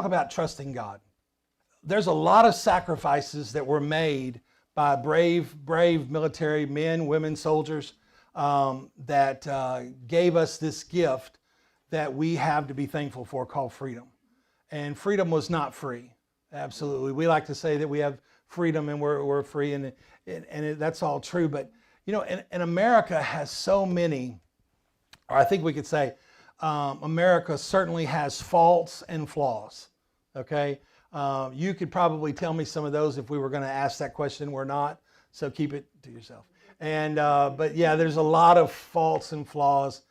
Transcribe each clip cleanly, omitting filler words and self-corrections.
about trusting God. There's a lot of sacrifices that were made by brave military men, women, soldiers that gave us this gift that we have to be thankful for, called freedom. And freedom was not free. Absolutely. We like to say that we have freedom and we're free, and that's all true. But, you know, and America has so many, or I think we could say, America certainly has faults and flaws, okay? You could probably tell me some of those if we were going to ask that question. We're not, so keep it to yourself. And but yeah, there's a lot of faults and flaws.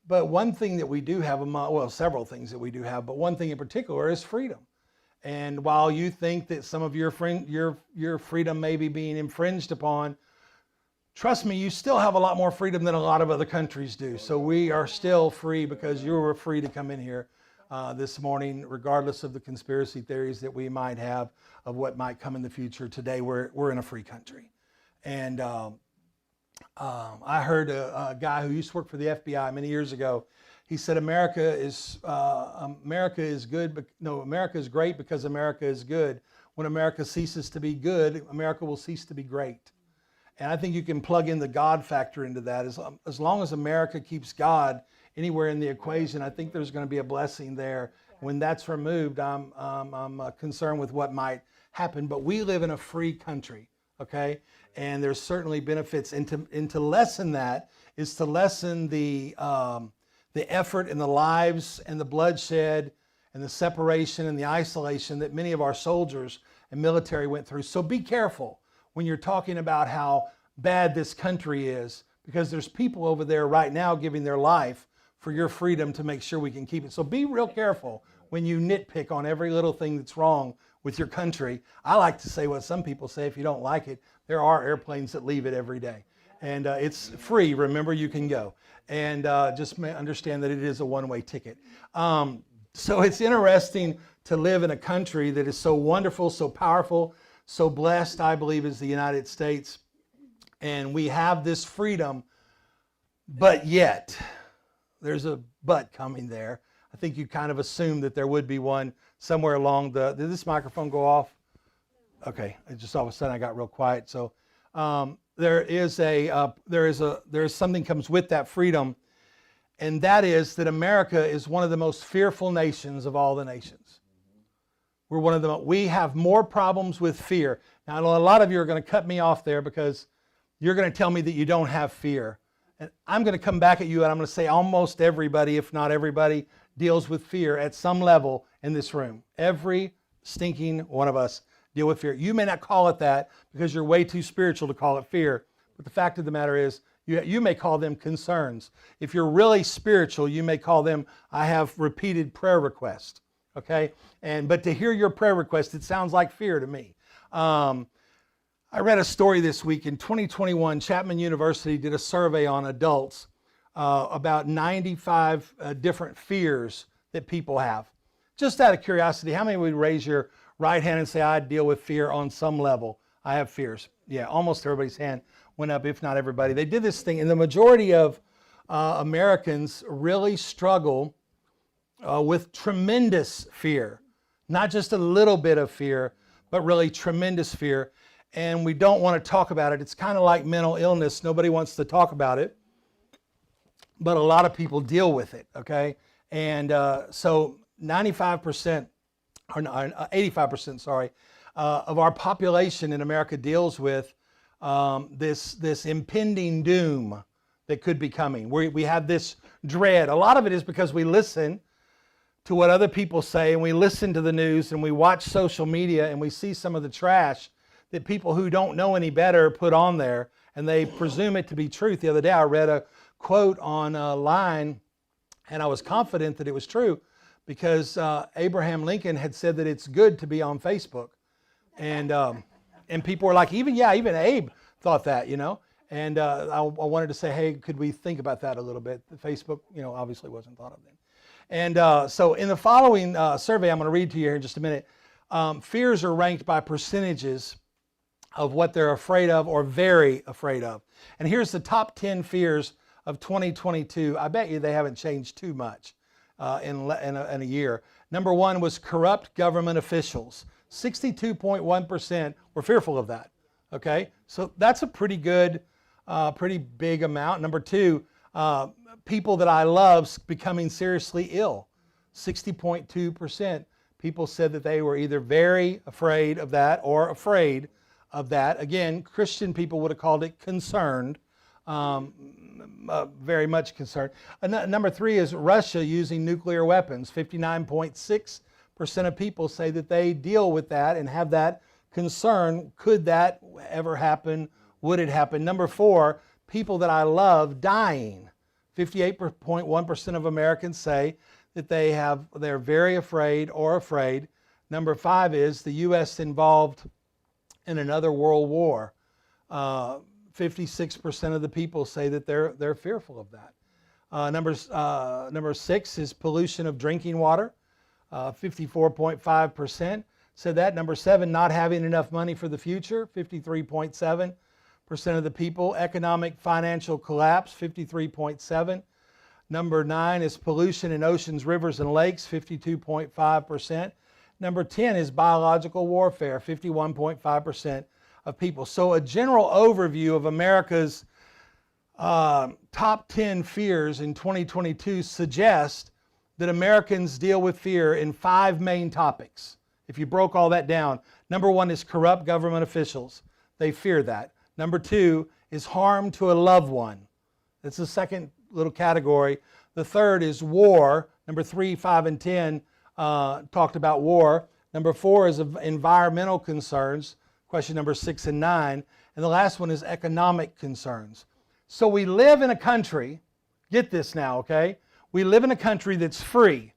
But one thing that we do have, well, several things that we do have, but one thing in particular is freedom. And while you think that some of your freedom may be being infringed upon, trust me, you still have a lot more freedom than a lot of other countries do. So we are still free because you were free to come in here this morning, regardless of the conspiracy theories that we might have of what might come in the future. Today, we're in a free country. And I heard a guy who used to work for the FBI many years ago. He said, America is good. No, America is great because America is good. When America ceases to be good, America will cease to be great. And I think you can plug in the God factor into that. As long as America keeps God anywhere in the equation, I think there's going to be a blessing there. When that's removed, I'm concerned with what might happen. But we live in a free country, okay? And there's certainly benefits. And to lessen that is to lessen the effort and the lives and the bloodshed and the separation and the isolation that many of our soldiers and military went through. So be careful when you're talking about how bad this country is, because there's people over there right now giving their life for your freedom to make sure we can keep it. So be real careful when you nitpick on every little thing that's wrong with your country. I like to say what some people say: if you don't like it, there are airplanes that leave it every day. And it's free. Remember, you can go. And just understand that it is a one-way ticket. So it's interesting to live in a country that is so wonderful, so powerful, so blessed, I believe, is the United States. And we have this freedom, but yet, there's a but coming there. I think you kind of assumed that there would be one somewhere along did this microphone go off? Okay, it just all of a sudden I got real quiet. So there is something comes with that freedom, and that is that America is one of the most fearful nations of all the nations. We're one of the, we have more problems with fear. Now, a lot of you are going to cut me off there because you're going to tell me that you don't have fear. And I'm going to come back at you and I'm going to say almost everybody, if not everybody, deals with fear at some level in this room. Every stinking one of us deal with fear. You may not call it that because you're way too spiritual to call it fear. But the fact of the matter is, you may call them concerns. If you're really spiritual, you may call them, I have repeated prayer requests. Okay? But to hear your prayer request, it sounds like fear to me. I read a story this week. In 2021, Chapman University did a survey on adults about 95 different fears that people have. Just out of curiosity, how many would raise your right hand and say, I deal with fear on some level? I have fears. Yeah, almost everybody's hand went up, if not everybody. They did this thing, and the majority of Americans really struggle with tremendous fear. Not just a little bit of fear, but really tremendous fear. And we don't want to talk about it. It's kind of like mental illness. Nobody wants to talk about it, but a lot of people deal with it, okay? And so 95%, or 85%, sorry, of our population in America deals with this impending doom that could be coming. We have this dread. A lot of it is because we listen to what other people say, and we listen to the news, and we watch social media, and we see some of the trash that people who don't know any better put on there, and they presume it to be truth. The other day I read a quote online, and I was confident that it was true because Abraham Lincoln had said that it's good to be on Facebook. And people were like, even Abe thought that, you know. And I wanted to say, hey, could we think about that a little bit? Facebook, obviously wasn't thought of then. And so in the following survey I'm going to read to you here in just a minute, fears are ranked by percentages of what they're afraid of or very afraid of. And here's the top 10 fears of 2022. I bet you they haven't changed too much in a year. Number one was corrupt government officials. 62.1% were fearful of that. Okay, so that's a pretty good, pretty big amount. Number two, people that I love becoming seriously ill. 60.2% people said that they were either very afraid of that or afraid of that. Again, Christian people would have called it concerned, very much concerned. Number three is Russia using nuclear weapons. 59.6% of people say that they deal with that and have that concern. Could that ever happen? Would it happen? Number four, people that I love dying. 58.1% of Americans say that they're very afraid or afraid. Number five is the U.S. involved in another world war. 56% of the people say that they're fearful of that. Number six is pollution of drinking water. 54.5% said that. Number seven, not having enough money for the future. 53.7% of the people. Economic financial collapse. 53.7%. Number nine is pollution in oceans, rivers, and lakes. 52.5%. Number 10 is biological warfare. 51.5% of people. So a general overview of America's top 10 fears in 2022 suggests that Americans deal with fear in five main topics. If you broke all that down, number one is corrupt government officials. They fear that. Number two is harm to a loved one. That's the second little category. The third is war. Number 3, 5, and 10 talked about war. Number 4 is environmental concerns. Question number 6 and 9. And the last one is economic concerns. So we live in a country, get this now, okay? We live in a country that's free.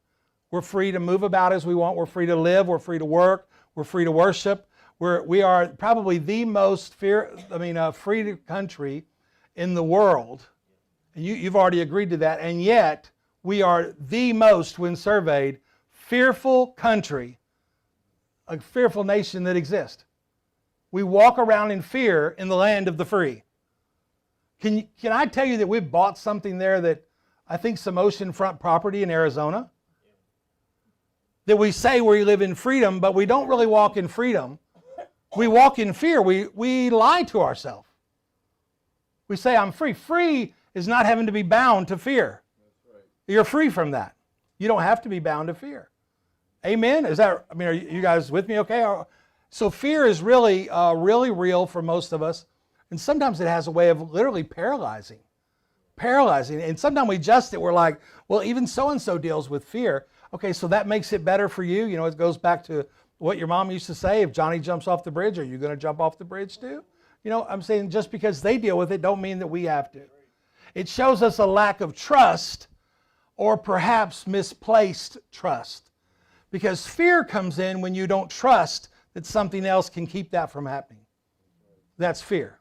We're free to move about as we want. We're free to live. We're free to work. We're free to worship. We are probably the most free country in the world. And you've already agreed to that. And yet, we are the most, when surveyed, fearful country, a fearful nation that exists. We walk around in fear in the land of the free. Can I tell you that we've bought something there that I think some oceanfront property in Arizona? That we say we live in freedom, but we don't really walk in freedom. We walk in fear. We lie to ourselves. We say, I'm free. Free is not having to be bound to fear. That's right. You're free from that. You don't have to be bound to fear. Amen? Are you guys with me okay? So fear is really, really real for most of us. And sometimes it has a way of literally paralyzing. And sometimes we adjust it. We're like, well, even so-and-so deals with fear. Okay, so that makes it better for you. You know, it goes back to what your mom used to say. If Johnny jumps off the bridge, are you going to jump off the bridge too? You know, I'm saying just because they deal with it don't mean that we have to. It shows us a lack of trust or perhaps misplaced trust. Because fear comes in when you don't trust that something else can keep that from happening. That's fear.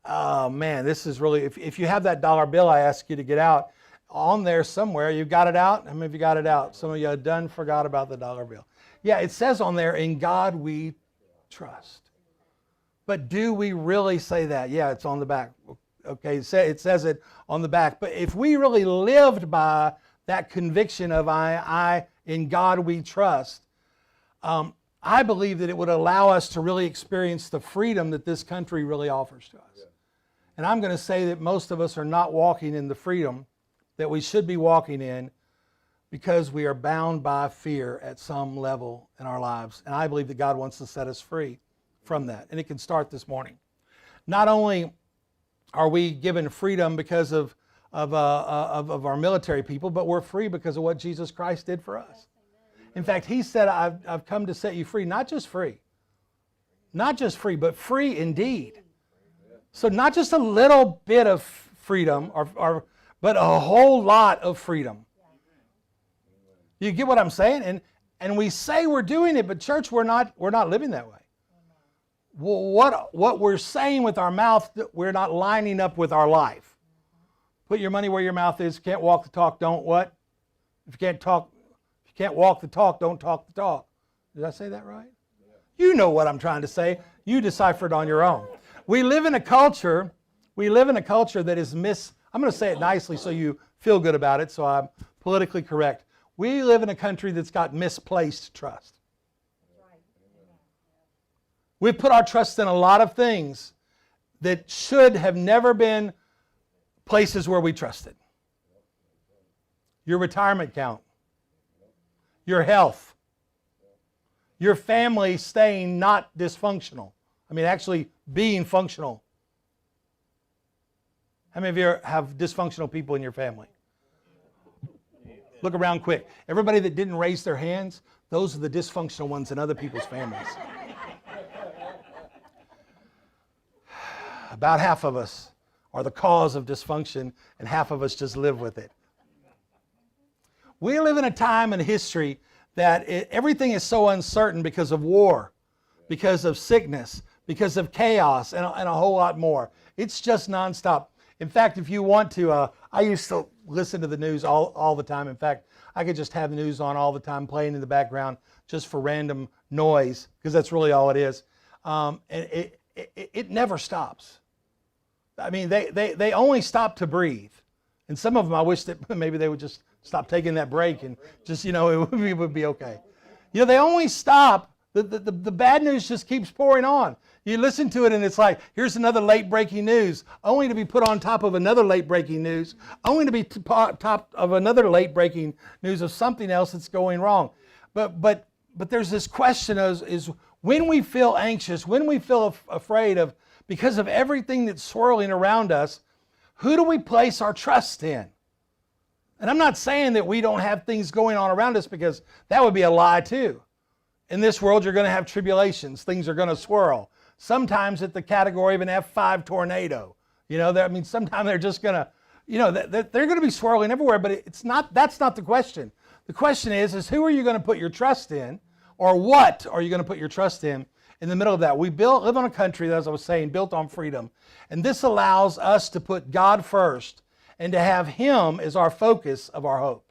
Oh man, this is really, if you have that dollar bill I ask you to get out, on there somewhere, you got it out? How many of you got it out? Some of you done forgot about the dollar bill. Yeah, it says on there, in God we trust. But do we really say that? Yeah, it's on the back. Okay, it says it on the back. But if we really lived by that conviction of in God we trust, I believe that it would allow us to really experience the freedom that this country really offers to us. Yeah. And I'm going to say that most of us are not walking in the freedom that we should be walking in because we are bound by fear at some level in our lives. And I believe that God wants to set us free from that. And it can start this morning. Not only are we given freedom because of our military people, but we're free because of what Jesus Christ did for us. In fact, he said, I've come to set you free, not just free, but free indeed. So not just a little bit of freedom, but a whole lot of freedom. You get what I'm saying? And we say we're doing it, but church, we're not living that way. Well, what we're saying with our mouth, we're not lining up with our life. Put your money where your mouth is. If you can't walk the talk, don't what? If you can't walk the talk, don't talk the talk. Did I say that right? Yeah. You know what I'm trying to say. You decipher it on your own. We live in a culture that is I'm going to say it nicely so you feel good about it, so I'm politically correct. We live in a country that's got misplaced trust. We put our trust in a lot of things that should have never been places where we trusted. Your retirement account, your health, your family staying not dysfunctional. I mean, actually being functional. How many of you have dysfunctional people in your family? Look around quick. Everybody that didn't raise their hands, those are the dysfunctional ones in other people's families. About half of us are the cause of dysfunction, and half of us just live with it. We live in a time in history that everything is so uncertain because of war, because of sickness, because of chaos, and a whole lot more. It's just nonstop. In fact, if you want to, I used to listen to the news all the time. In fact, I could just have the news on all the time, playing in the background just for random noise, because that's really all it is. And it never stops. I mean, they only stop to breathe. And some of them, I wish that maybe they would just stop taking that break and just, it would be okay. They only stop. The bad news just keeps pouring on. You listen to it and it's like, here's another late breaking news, only to be put on top of another late breaking news, only to be top of another late breaking news of something else that's going wrong. But there's this question is when we feel anxious, when we feel afraid of, because of everything that's swirling around us, who do we place our trust in? And I'm not saying that we don't have things going on around us, because that would be a lie too. In this world, you're going to have tribulations. Things are going to swirl. Sometimes at the category of an F5 tornado. Sometimes they're just going to, they're going to be swirling everywhere, but that's not the question. The question is who are you going to put your trust in, or what are you going to put your trust in the middle of that? We live on a country, as I was saying, built on freedom. And this allows us to put God first and to have Him as our focus of our hope.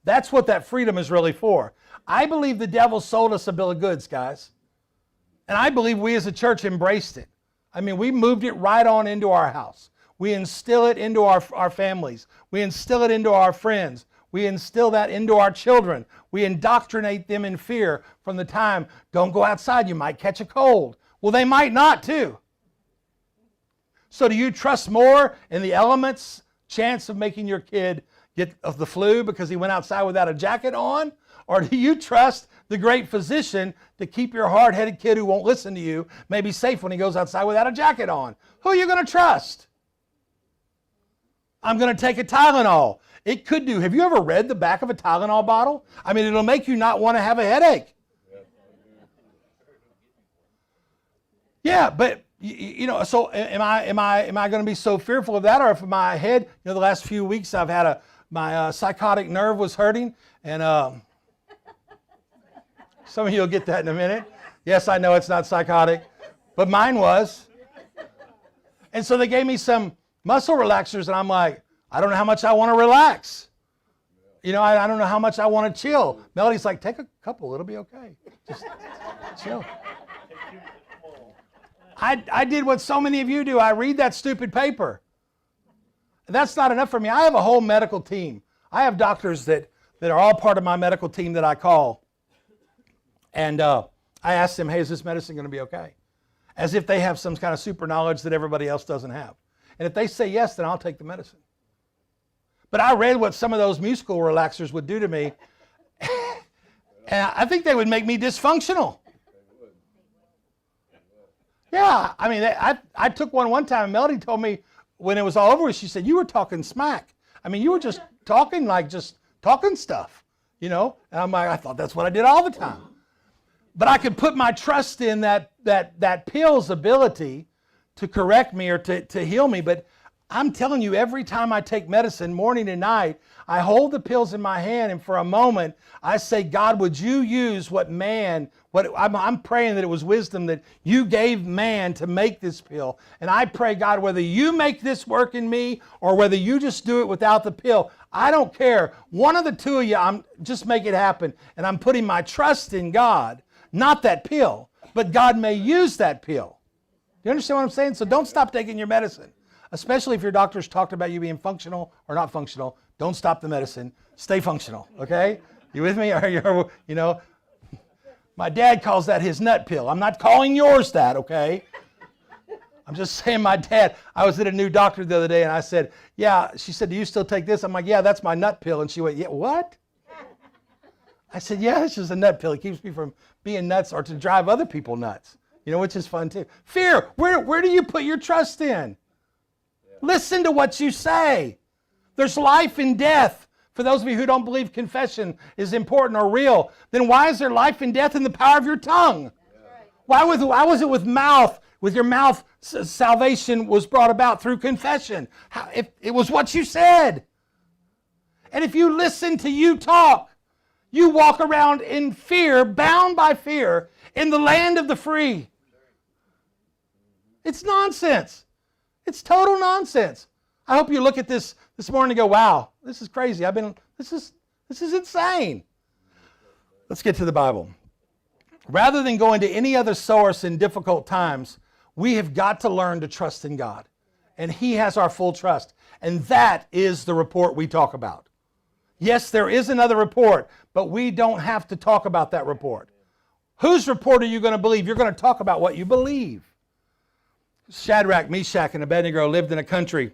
That's what that freedom is really for. I believe the devil sold us a bill of goods, guys. And I believe we as a church embraced it. I mean, we moved it right on into our house. We instill it into our families. We instill it into our friends. We instill that into our children. We indoctrinate them in fear from the time, don't go outside, you might catch a cold. Well, they might not too. So do you trust more in the elements' chance of making your kid get the flu because he went outside without a jacket on? Or do you trust the great physician to keep your hard-headed kid who won't listen to you maybe safe when he goes outside without a jacket on? Who are you going to trust? I'm going to take a Tylenol. It could do. Have you ever read the back of a Tylenol bottle? I mean, it'll make you not want to have a headache. Yeah, but so am I going to be so fearful of that, or if my head? The last few weeks I've had my psychotic nerve was hurting, and some of you will get that in a minute. Yes, I know it's not psychotic, but mine was. And so they gave me some muscle relaxers, and I'm like, I don't know how much I want to relax. I don't know how much I want to chill. Melody's like, take a couple, it'll be okay. Just chill. I did what so many of you do. I read that stupid paper. That's not enough for me. I have a whole medical team. I have doctors that are all part of my medical team that I call. And I ask them, hey, is this medicine going to be okay? As if they have some kind of super knowledge that everybody else doesn't have. And if they say yes, then I'll take the medicine. But I read what some of those musical relaxers would do to me. And I think they would make me dysfunctional. Yeah, I mean, I took one time, and Melody told me when it was all over, she said, you were talking smack. I mean, you were just talking stuff, And I'm like, I thought that's what I did all the time. But I could put my trust in that pill's ability to correct me or to heal me. But I'm telling you, every time I take medicine, morning and night, I hold the pills in my hand, and for a moment, I say, God, would you use I'm praying that it was wisdom that you gave man to make this pill. And I pray, God, whether you make this work in me or whether you just do it without the pill, I don't care. One of the two of you, just make it happen. And I'm putting my trust in God, not that pill, but God may use that pill. Do you understand what I'm saying? So don't stop taking your medicine. Especially if your doctor's talked about you being functional or not functional. Don't stop the medicine. Stay functional, okay? You with me? You know, my dad calls that his nut pill. I'm not calling yours that, okay? I'm just saying my dad, I was at a new doctor the other day and I said, yeah, she said, do you still take this? I'm like, yeah, that's my nut pill. And she went, yeah, what? I said, yeah, it's just a nut pill. It keeps me from being nuts or to drive other people nuts, you know, which is fun too. Fear, where do you put your trust in? Listen to what you say. There's life and death. For those of you who don't believe confession is important or real, then why is there life and death in the power of your tongue? Why was it with mouth? With your mouth, salvation was brought about through confession. It was what you said. And if you listen to you talk, you walk around in fear, bound by fear, in the land of the free. It's nonsense. It's total nonsense. I hope you look at this morning and go, wow, this is crazy. This is insane. Let's get to the Bible. Rather than going to any other source in difficult times, we have got to learn to trust in God. And He has our full trust. And that is the report we talk about. Yes, there is another report, but we don't have to talk about that report. Whose report are you going to believe? You're going to talk about what you believe. Shadrach, Meshach, and Abednego lived in a country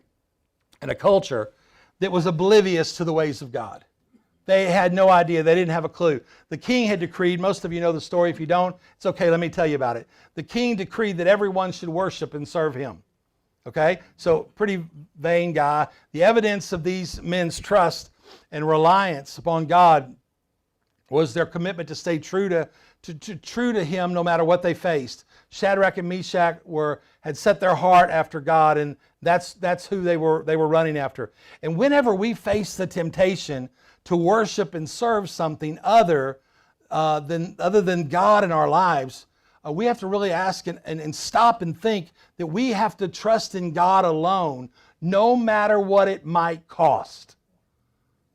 and a culture that was oblivious to the ways of God. They had no idea. They didn't have a clue. The king had decreed, most of you know the story. If you don't, it's okay. Let me tell you about it. The king decreed that everyone should worship and serve him. Okay? So, pretty vain guy. The evidence of these men's trust and reliance upon God was their commitment to stay true to him no matter what they faced. Shadrach and Meshach had set their heart after God, and that's who they were running after. And whenever we face the temptation to worship and serve something other than God in our lives, we have to really ask and stop and think that we have to trust in God alone, no matter what it might cost.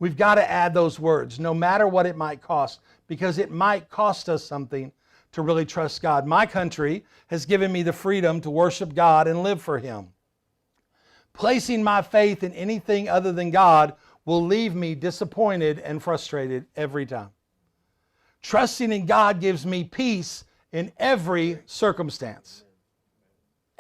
We've got to add those words, no matter what it might cost, because it might cost us something to really trust God. My country has given me the freedom to worship God and live for Him. Placing my faith in anything other than God will leave me disappointed and frustrated every time. Trusting in God gives me peace in every circumstance.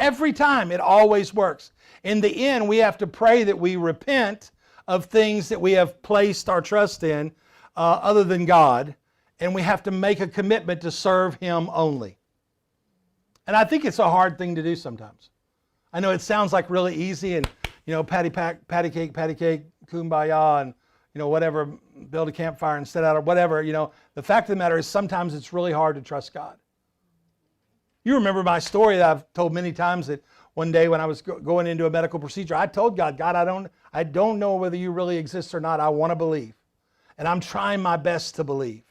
Every time, it always works. In the end, we have to pray that we repent of things that we have placed our trust in other than God, and we have to make a commitment to serve Him only. And I think it's a hard thing to do sometimes. I know it sounds like really easy and, patty cake, kumbaya, and, whatever, build a campfire and set out or whatever, The fact of the matter is sometimes it's really hard to trust God. You remember my story that I've told many times, that one day when I was going into a medical procedure, I told God, I don't know whether you really exist or not. I want to believe. And I'm trying my best to believe.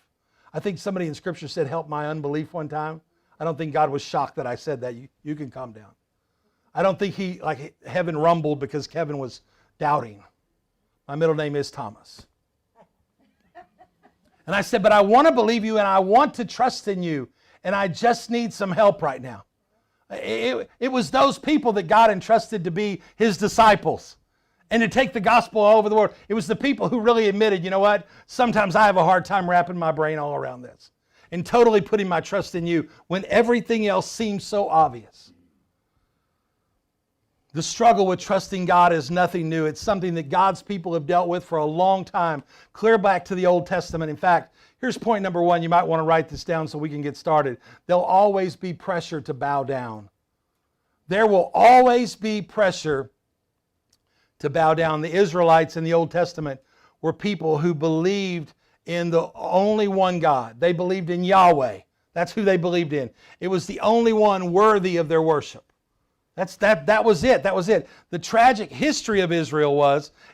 I think somebody in Scripture said, help my unbelief one time. I don't think God was shocked that I said that. You can calm down. I don't think heaven rumbled because Kevin was doubting. My middle name is Thomas. And I said, but I want to believe you and I want to trust in you. And I just need some help right now. It was those people that God entrusted to be His disciples and to take the gospel all over the world. It was the people who really admitted, you know what, sometimes I have a hard time wrapping my brain all around this and totally putting my trust in you when everything else seems so obvious. The struggle with trusting God is nothing new. It's something that God's people have dealt with for a long time, clear back to the Old Testament. In fact, here's point number one. You might want to write this down so we can get started. There'll always be pressure to bow down. There will always be pressure to bow down. The Israelites in the Old Testament were people who believed in the only one God. They believed in Yahweh. That's who they believed in. It was the only one worthy of their worship. That was it. That was it. The tragic history of Israel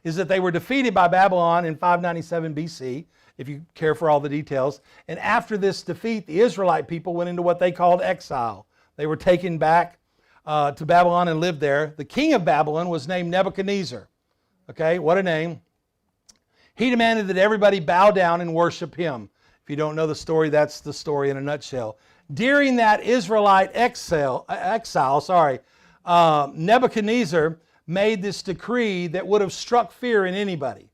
is that they were defeated by Babylon in 597 BC, if you care for all the details. And after this defeat, the Israelite people went into what they called exile. They were taken back to Babylon and lived there. The king of Babylon was named Nebuchadnezzar. Okay, what a name. He demanded that everybody bow down and worship him. If you don't know the story, that's the story in a nutshell. During that Israelite exile, Nebuchadnezzar made this decree that would have struck fear in anybody.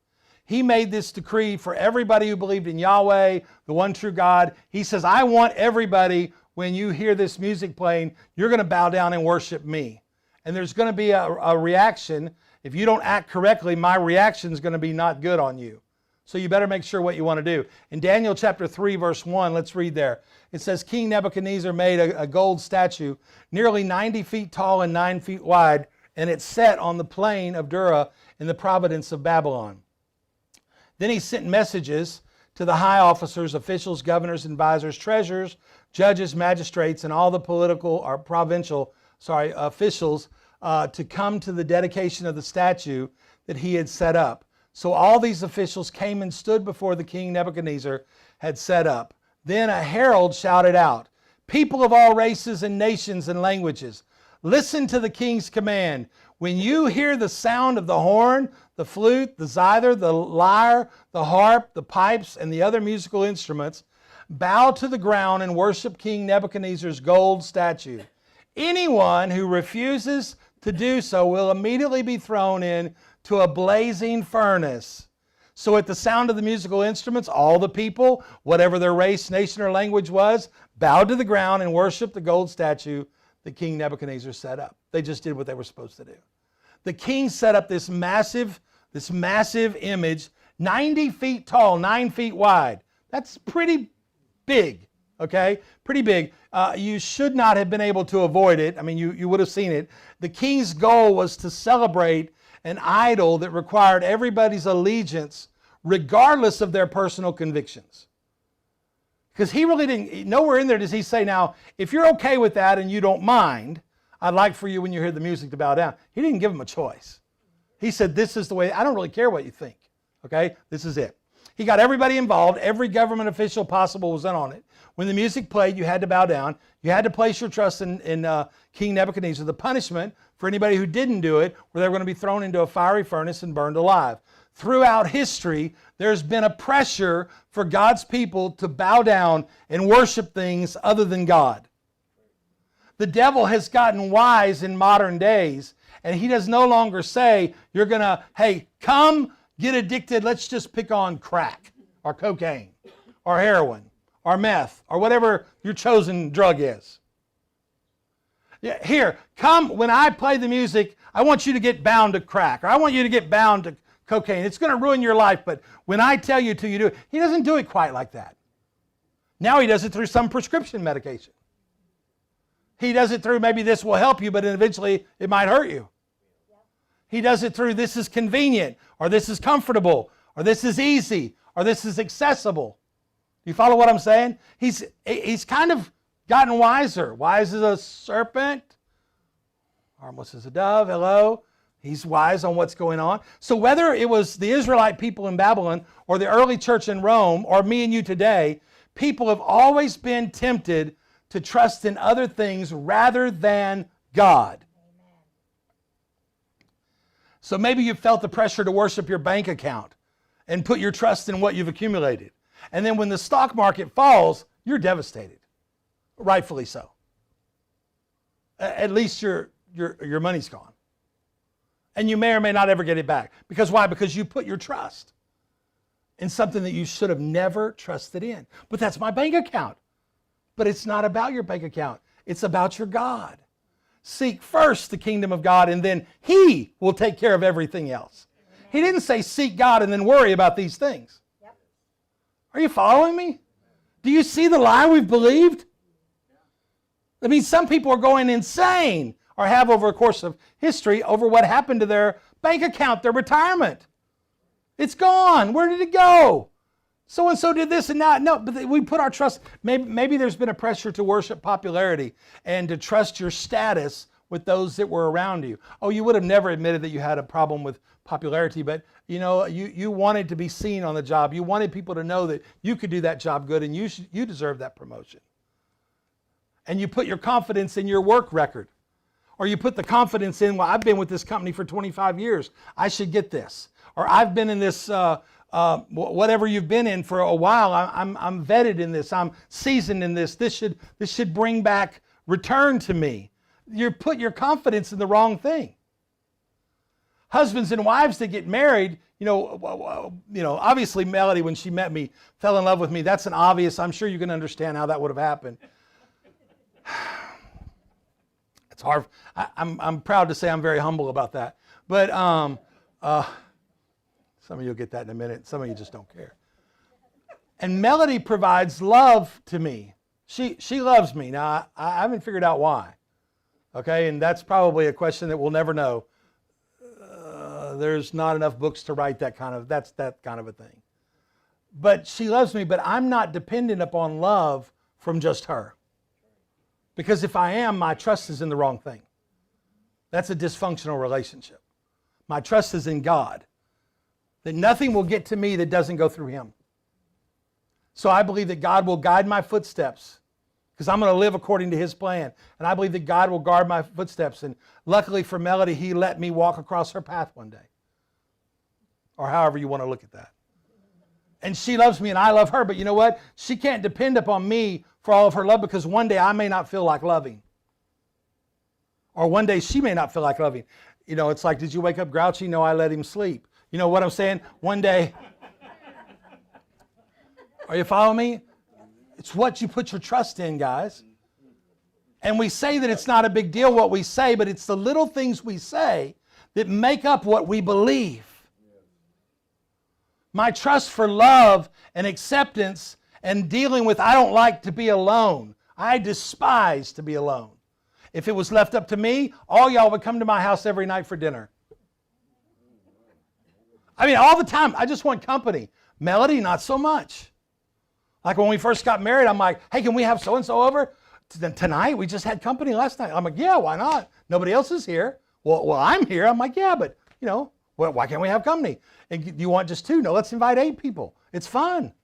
He made this decree for everybody who believed in Yahweh, the one true God. He says, I want everybody, when you hear this music playing, you're going to bow down and worship me. And there's going to be a reaction. If you don't act correctly, my reaction is going to be not good on you. So you better make sure what you want to do. In Daniel chapter 3, verse 1, let's read there. It says, King Nebuchadnezzar made a gold statue, nearly 90 feet tall and 9 feet wide, and it set on the plain of Dura in the province of Babylon. Then he sent messages to the high officers, officials, governors, advisors, treasurers, judges, magistrates, and all the political or provincial officials to come to the dedication of the statue that he had set up. So all these officials came and stood before the king Nebuchadnezzar had set up. Then a herald shouted out, people of all races and nations and languages, listen to the king's command. When you hear the sound of the horn, the flute, the zither, the lyre, the harp, the pipes, and the other musical instruments, bow to the ground and worship King Nebuchadnezzar's gold statue. Anyone who refuses to do so will immediately be thrown into a blazing furnace. So at the sound of the musical instruments, all the people, whatever their race, nation, or language was, bowed to the ground and worshiped the gold statue that King Nebuchadnezzar set up. They just did what they were supposed to do. The king set up this massive image, 90 feet tall, 9 feet wide. That's pretty big, okay? Pretty big. You should not have been able to avoid it. I mean, you would have seen it. The king's goal was to celebrate an idol that required everybody's allegiance regardless of their personal convictions. Because he really didn't, nowhere in there does he say, now, if you're okay with that and you don't mind, I'd like for you when you hear the music to bow down. He didn't give them a choice. He said, this is the way, I don't really care what you think. Okay, this is it. He got everybody involved. Every government official possible was in on it. When the music played, you had to bow down. You had to place your trust in King Nebuchadnezzar. The punishment for anybody who didn't do it, where they were going to be thrown into a fiery furnace and burned alive. Throughout history, there's been a pressure for God's people to bow down and worship things other than God. The devil has gotten wise in modern days, and he does no longer say, you're going to, hey, come get addicted. Let's just pick on crack or cocaine or heroin or meth or whatever your chosen drug is. Yeah, here, come, when I play the music, I want you to get bound to crack, or I want you to get bound to cocaine. It's going to ruin your life, but when I tell you to, you do it. He doesn't do it quite like that. Now he does it through some prescription medication. He does it through maybe this will help you, but eventually it might hurt you. He does it through this is convenient, or this is comfortable, or this is easy, or this is accessible. You follow what I'm saying? He's kind of gotten wiser. Wise as a serpent, harmless as a dove. Hello? He's wise on what's going on. So whether it was the Israelite people in Babylon or the early church in Rome or me and you today, people have always been tempted to trust in other things rather than God. So maybe you felt the pressure to worship your bank account and put your trust in what you've accumulated. And then when the stock market falls, you're devastated. Rightfully so. At least your money's gone. And you may or may not ever get it back. Because why? Because you put your trust in something that you should have never trusted in. But that's my bank account. But it's not about your bank account. It's about your God. Seek first the kingdom of God, and then He will take care of everything else. Amen. He didn't say seek God and then worry about these things. Yep. Are you following me? Do you see the lie we've believed? I mean, some people are going insane, or have over a course of history, over what happened to their bank account, their retirement. It's gone. Where did it go? So-and-so did this and that. No, but we put our trust. Maybe there's been a pressure to worship popularity and to trust your status with those that were around you. Oh, you would have never admitted that you had a problem with popularity, but you wanted to be seen on the job. You wanted people to know that you could do that job good and you deserve that promotion. And you put your confidence in your work record. Or you put the confidence in, well, I've been with this company for 25 years. I should get this. Or I've been in this, whatever you've been in for a while. I'm vetted in this. I'm seasoned in this. This should bring back return to me. You put your confidence in the wrong thing. husbands and wives that get married, obviously Melody, when she met me, fell in love with me. That's an obvious. I'm sure you can understand how that would have happened. It's hard. I'm proud to say I'm very humble about that. But some of you will get that in a minute. Some of you just don't care. And Melody provides love to me. She loves me. Now, I haven't figured out why. Okay, and that's probably a question that we'll never know. There's not enough books to write that kind of a thing. But she loves me, but I'm not dependent upon love from just her. Because if I am, my trust is in the wrong thing. That's a dysfunctional relationship. My trust is in God. That nothing will get to me that doesn't go through Him. So I believe that God will guide my footsteps because I'm going to live according to His plan. And I believe that God will guard my footsteps. And luckily for Melody, He let me walk across her path one day. Or however you want to look at that. And she loves me and I love her. But you know what? She can't depend upon me for all of her love because one day I may not feel like loving. Or one day she may not feel like loving. It's like, did you wake up grouchy? No, I let him sleep. You know what I'm saying? One day. Are you following me? It's what you put your trust in, guys. And we say that it's not a big deal what we say, but it's the little things we say that make up what we believe. My trust for love and acceptance and dealing with, I don't like to be alone. I despise to be alone. If it was left up to me, all y'all would come to my house every night for dinner. I mean, all the time. I just want company. Melody, not so much. Like when we first got married, I'm like, hey, can we have so-and-so over? Tonight? We just had company last night. I'm like, yeah, why not? Nobody else is here. Well, I'm here. I'm like, yeah, but, why can't we have company? And you want just 2? No, let's invite 8 people. It's fun.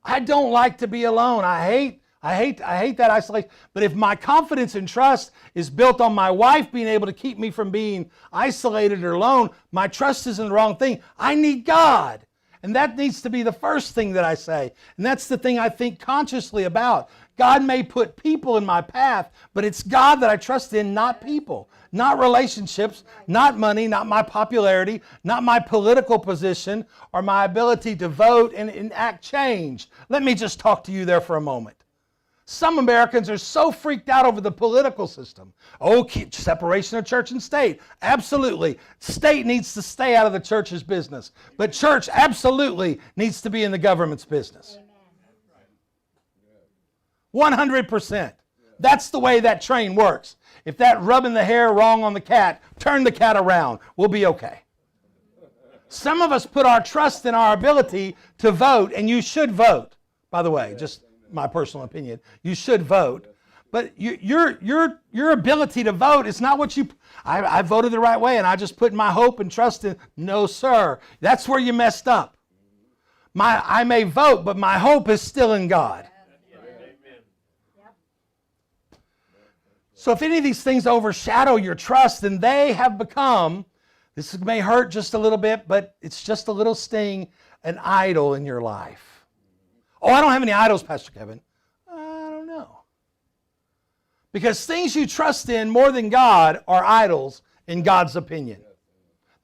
I don't like to be alone. I hate that isolation. But if my confidence and trust is built on my wife being able to keep me from being isolated or alone, my trust is in the wrong thing. I need God. And that needs to be the first thing that I say. And that's the thing I think consciously about. God may put people in my path, but it's God that I trust in, not people, not relationships, not money, not my popularity, not my political position, or my ability to vote and enact change. Let me just talk to you there for a moment. Some Americans are so freaked out over the political system. Oh, separation of church and state. Absolutely. State needs to stay out of the church's business. But church absolutely needs to be in the government's business. 100%. That's the way that train works. If that rubbing the hair wrong on the cat, turn the cat around. We'll be okay. Some of us put our trust in our ability to vote, and you should vote. By the way, just my personal opinion. You should vote. But your ability to vote is not what I voted the right way and I just put my hope and trust in. No, sir. That's where you messed up. I may vote, but my hope is still in God. So if any of these things overshadow your trust, then they have become, this may hurt just a little bit, but it's just a little sting, an idol in your life. Oh, I don't have any idols, Pastor Kevin. I don't know. Because things you trust in more than God are idols in God's opinion.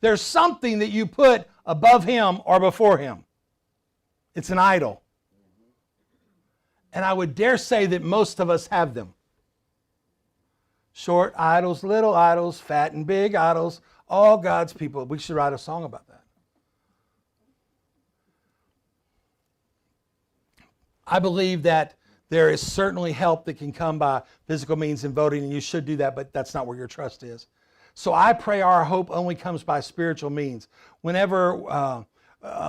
There's something that you put above Him or before Him. It's an idol. And I would dare say that most of us have them. Short idols, little idols, fat and big idols, all God's people. We should write a song about that. I believe that there is certainly help that can come by physical means in voting, and you should do that, but that's not where your trust is. So I pray our hope only comes by spiritual means. Whenever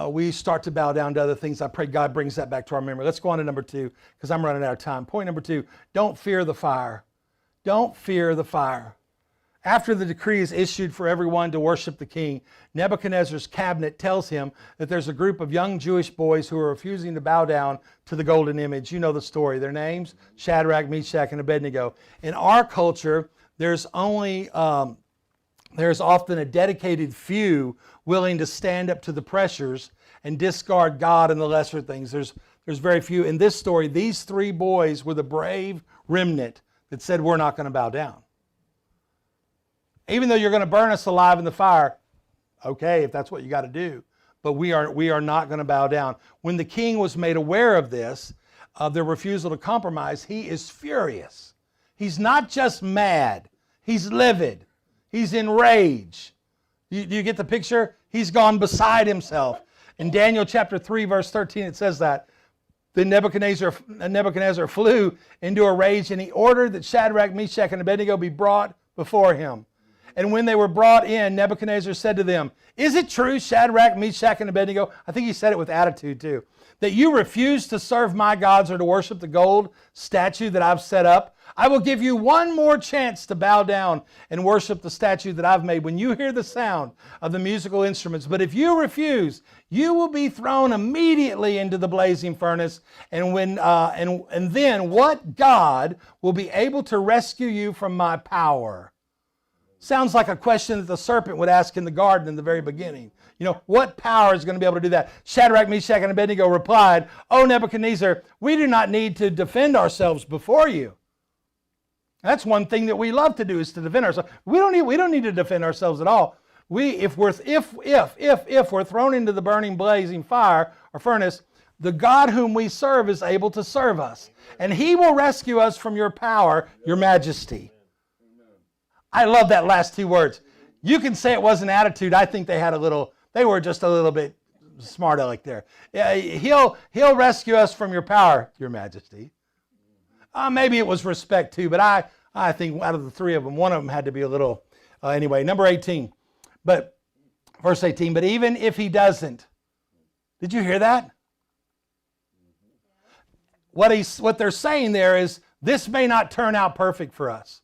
we start to bow down to other things, I pray God brings that back to our memory. Let's go on to number 2, because I'm running out of time. Point number 2, don't fear the fire. Don't fear the fire. After the decree is issued for everyone to worship the king, Nebuchadnezzar's cabinet tells him that there's a group of young Jewish boys who are refusing to bow down to the golden image. You know the story. Their names, Shadrach, Meshach, and Abednego. In our culture, there's often a dedicated few willing to stand up to the pressures and discard God and the lesser things. There's very few. In this story, these 3 boys were the brave remnant that said, we're not going to bow down. Even though you're going to burn us alive in the fire, Okay, if that's what you got to do. But we are not going to bow down. When the king was made aware of this, of their refusal to compromise, he is furious. He's not just mad. He's livid. He's enraged. Do you get the picture? He's gone beside himself. In Daniel chapter 3, verse 13, it says that. Then Nebuchadnezzar flew into a rage, and he ordered that Shadrach, Meshach, and Abednego be brought before him. And when they were brought in, Nebuchadnezzar said to them, "Is it true, Shadrach, Meshach, and Abednego?" I think he said it with attitude too. "That you refuse to serve my gods or to worship the gold statue that I've set up? I will give you one more chance to bow down and worship the statue that I've made when you hear the sound of the musical instruments. But if you refuse, you will be thrown immediately into the blazing furnace. And then what God will be able to rescue you from my power?" Sounds like a question that the serpent would ask in the garden in the very beginning. You know, what power is going to be able to do that? Shadrach, Meshach, and Abednego replied, "O Nebuchadnezzar, we do not need to defend ourselves before you." That's one thing that we love to do, is to defend ourselves. We don't need to defend ourselves at all. If we're thrown into the burning, blazing fire or furnace, the God whom we serve is able to serve us, and he will rescue us from your power, your majesty. I love that last two words. You can say it was an attitude. I think they were just a little bit smart aleck there. Yeah, he'll rescue us from your power, your majesty. Maybe it was respect too, but I think out of the three of them, one of them had to be a little, anyway, number 18. But verse 18, but even if he doesn't, did you hear that? What they're saying there is, this may not turn out perfect for us.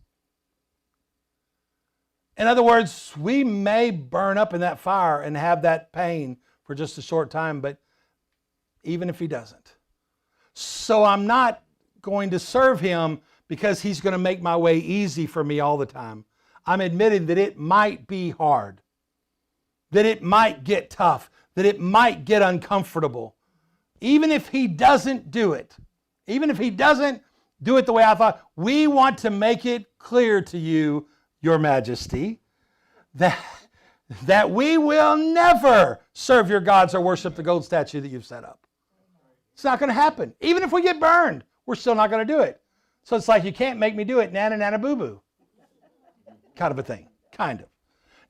In other words, we may burn up in that fire and have that pain for just a short time, but even if he doesn't. So I'm not going to serve him because he's going to make my way easy for me all the time. I'm admitting that it might be hard, that it might get tough, that it might get uncomfortable. Even if he doesn't do it, even if he doesn't do it the way I thought, we want to make it clear to you, your majesty, that we will never serve your gods or worship the gold statue that you've set up. It's not going to happen. Even if we get burned, we're still not going to do it. So it's like, you can't make me do it, nana, nana, boo-boo. Kind of a thing, kind of.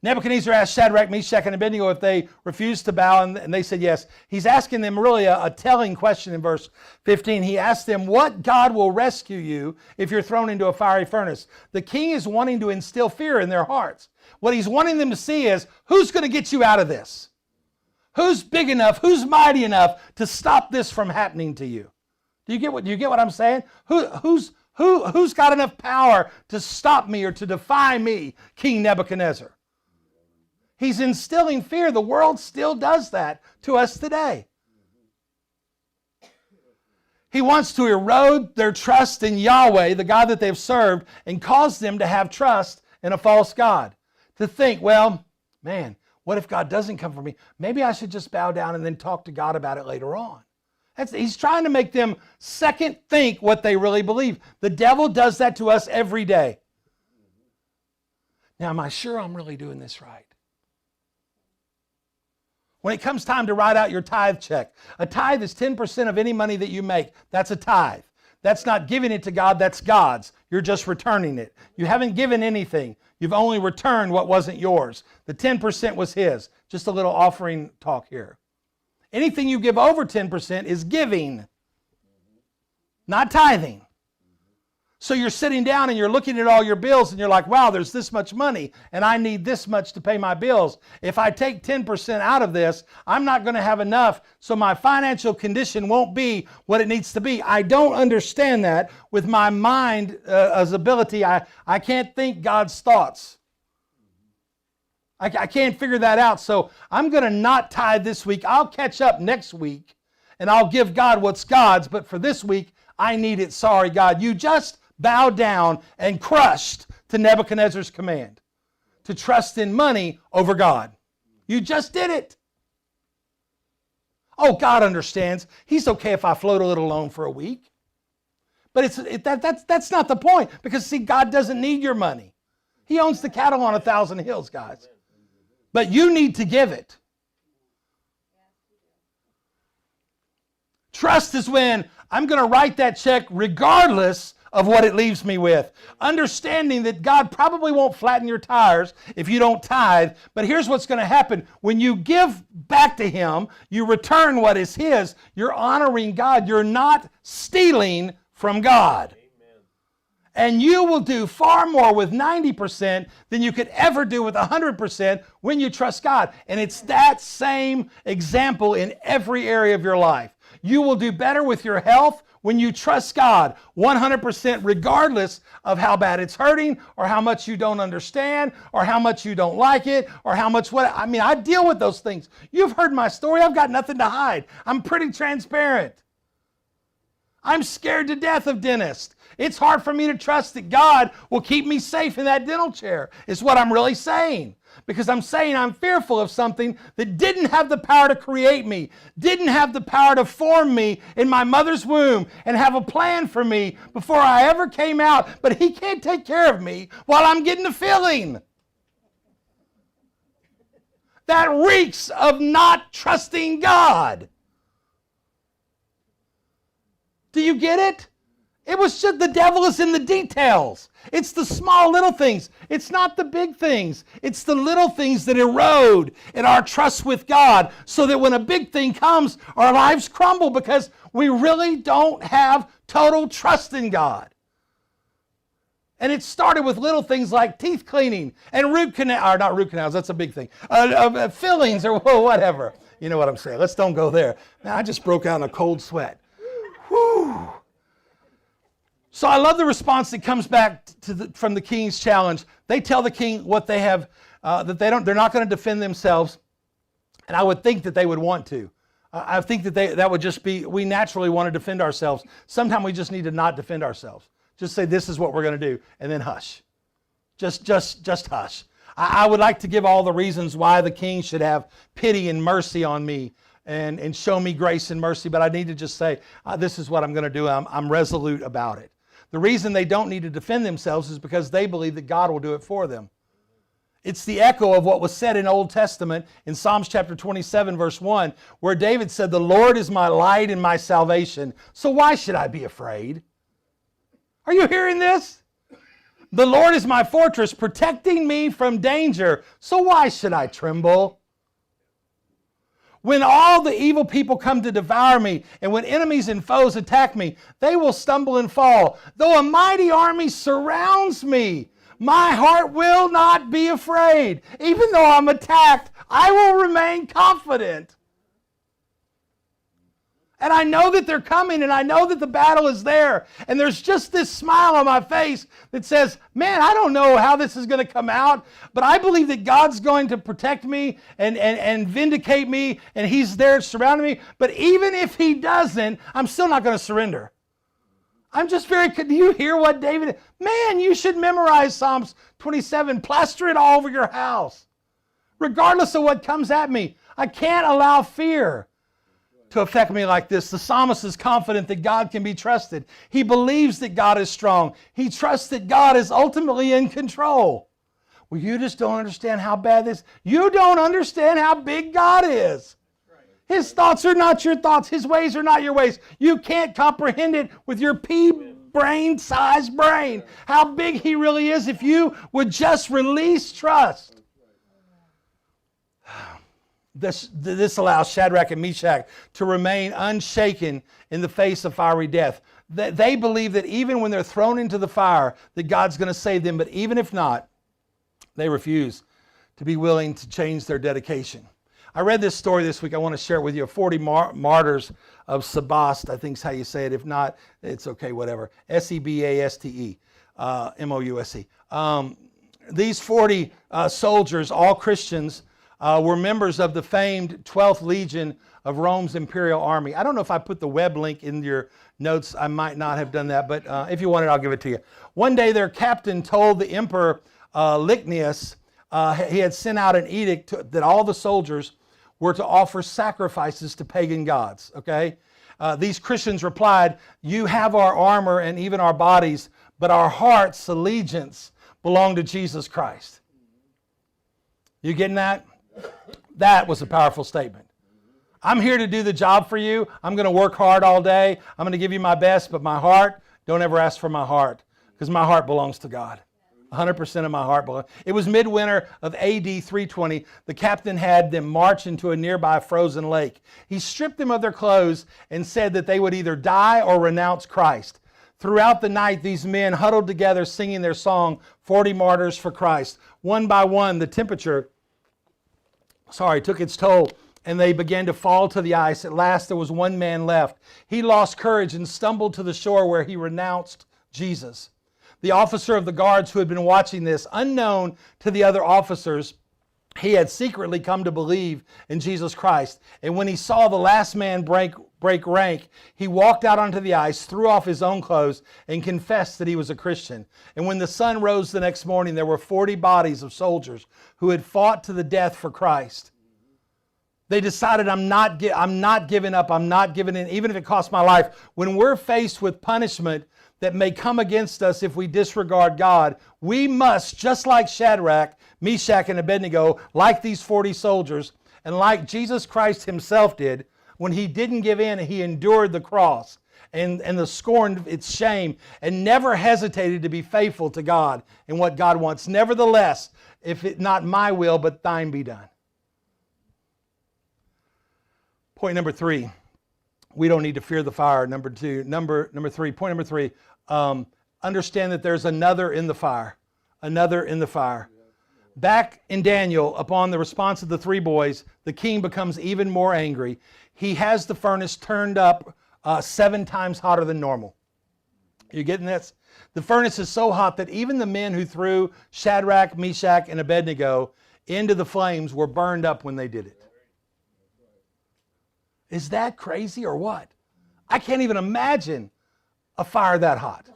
Nebuchadnezzar asked Shadrach, Meshach, and Abednego if they refused to bow, and they said yes. He's asking them really a telling question in verse 15. He asked them, what God will rescue you if you're thrown into a fiery furnace? The king is wanting to instill fear in their hearts. What he's wanting them to see is, who's going to get you out of this? Who's big enough, who's mighty enough to stop this from happening to you? Do you get what I'm saying? Who's got enough power to stop me or to defy me, King Nebuchadnezzar? He's instilling fear. The world still does that to us today. He wants to erode their trust in Yahweh, the God that they've served, and cause them to have trust in a false God. To think, well, man, what if God doesn't come for me? Maybe I should just bow down and then talk to God about it later on. He's trying to make them second think what they really believe. The devil does that to us every day. Now, am I sure I'm really doing this right? When it comes time to write out your tithe check, a tithe is 10% of any money that you make. That's a tithe. That's not giving it to God, that's God's. You're just returning it. You haven't given anything. You've only returned what wasn't yours. The 10% was his. Just a little offering talk here. Anything you give over 10% is giving, not tithing. So you're sitting down and you're looking at all your bills and you're like, wow, there's this much money and I need this much to pay my bills. If I take 10% out of this, I'm not going to have enough, so my financial condition won't be what it needs to be. I don't understand that with my mind as ability. I can't think God's thoughts. I can't figure that out, so I'm going to not tithe this week. I'll catch up next week and I'll give God what's God's, but for this week, I need it. Sorry, God. You just bowed down and crushed to Nebuchadnezzar's command to trust in money over God. You just did it. Oh, God understands. He's okay if I float a little alone for a week. But that's not the point, because see, God doesn't need your money. He owns the cattle on 1,000 hills, guys. But you need to give it. Trust is when I'm going to write that check regardless of what it leaves me with. Understanding that God probably won't flatten your tires if you don't tithe. But here's what's going to happen. When you give back to Him, you return what is His. You're honoring God. You're not stealing from God. And you will do far more with 90% than you could ever do with 100% when you trust God. And it's that same example in every area of your life. You will do better with your health when you trust God 100%, regardless of how bad it's hurting or how much you don't understand or how much you don't like it or how much what. I mean, I deal with those things. You've heard my story. I've got nothing to hide. I'm pretty transparent. I'm scared to death of dentists. It's hard for me to trust that God will keep me safe in that dental chair, is what I'm really saying. Because I'm saying I'm fearful of something that didn't have the power to create me, didn't have the power to form me in my mother's womb and have a plan for me before I ever came out. But He can't take care of me while I'm getting the filling. That reeks of not trusting God. Do you get it? It was just the devil is in the details. It's the small little things. It's not the big things. It's the little things that erode in our trust with God so that when a big thing comes, our lives crumble because we really don't have total trust in God. And it started with little things like teeth cleaning and root canal, or not root canals, that's a big thing, fillings or whatever. You know what I'm saying. Let's don't go there. Man, I just broke out in a cold sweat. Whew. So I love the response that comes back from the king's challenge. They tell the king what they have, that they're not going to defend themselves. And I would think that they would want to. I think that would just be, we naturally want to defend ourselves. Sometimes we just need to not defend ourselves. Just say, this is what we're going to do, and then hush. Just hush. I would like to give all the reasons why the king should have pity and mercy on me and show me grace and mercy, but I need to just say, this is what I'm going to do. I'm resolute about it. The reason they don't need to defend themselves is because they believe that God will do it for them. It's the echo of what was said in Old Testament in Psalms chapter 27, verse 1, where David said, the Lord is my light and my salvation, so why should I be afraid? Are you hearing this? The Lord is my fortress, protecting me from danger, so why should I tremble? When all the evil people come to devour me, and when enemies and foes attack me, they will stumble and fall. Though a mighty army surrounds me, my heart will not be afraid. Even though I'm attacked, I will remain confident. And I know that they're coming, and I know that the battle is there. And there's just this smile on my face that says, man, I don't know how this is going to come out, but I believe that God's going to protect me and vindicate me, and He's there surrounding me. But even if He doesn't, I'm still not going to surrender. I'm just do you hear what David, man, you should memorize Psalms 27, plaster it all over your house. Regardless of what comes at me, I can't allow fear to affect me like this. The psalmist is confident that God can be trusted. He believes that God is strong. He trusts that God is ultimately in control. Well, you just don't understand how bad this is. You don't understand how big God is. His thoughts are not your thoughts. His ways are not your ways. You can't comprehend it with your pea-brain-sized brain, how big He really is if you would just release trust. This allows Shadrach and Meshach to remain unshaken in the face of fiery death. They believe that even when they're thrown into the fire, that God's going to save them. But even if not, they refuse to be willing to change their dedication. I read this story this week. I want to share it with you. 40 martyrs of Sebaste, I think is how you say it. If not, it's okay, whatever. Sebaste, Mouse. These 40 soldiers, all Christians, were members of the famed 12th Legion of Rome's Imperial Army. I don't know if I put the web link in your notes. I might not have done that, but if you want it, I'll give it to you. One day, their captain told the Emperor Licinius he had sent out an edict that all the soldiers were to offer sacrifices to pagan gods, okay? These Christians replied, you have our armor and even our bodies, but our heart's allegiance belong to Jesus Christ. You getting that? That was a powerful statement. I'm here to do the job for you. I'm going to work hard all day. I'm going to give you my best, but my heart, don't ever ask for my heart, because my heart belongs to God. 100% of my heart belongs. It was midwinter of AD 320. The captain had them march into a nearby frozen lake. He stripped them of their clothes and said that they would either die or renounce Christ. Throughout the night, these men huddled together singing their song, 40 Martyrs for Christ. One by one, the temperature took its toll, and they began to fall to the ice. At last, there was one man left. He lost courage and stumbled to the shore where he renounced Jesus. The officer of the guards who had been watching this, unknown to the other officers, he had secretly come to believe in Jesus Christ. And when he saw the last man break rank, he walked out onto the ice, threw off his own clothes, and confessed that he was a Christian. And when the sun rose the next morning, there were 40 bodies of soldiers who had fought to the death for Christ. They decided, I'm not giving up. I'm not giving in, even if it costs my life. When we're faced with punishment that may come against us if we disregard God, we must, just like Shadrach, Meshach, and Abednego, like these 40 soldiers, and like Jesus Christ himself did, when he didn't give in, he endured the cross and the scorn, its shame, and never hesitated to be faithful to God and what God wants. Nevertheless, if it not my will, but thine be done. Point number 3, we don't need to fear the fire. Number 3, point number 3, understand that there's another in the fire. Another in the fire. Back in Daniel, upon the response of the 3 boys, the king becomes even more angry. He has the furnace turned up 7 times hotter than normal. You getting this? The furnace is so hot that even the men who threw Shadrach, Meshach, and Abednego into the flames were burned up when they did it. Is that crazy or what? I can't even imagine a fire that hot.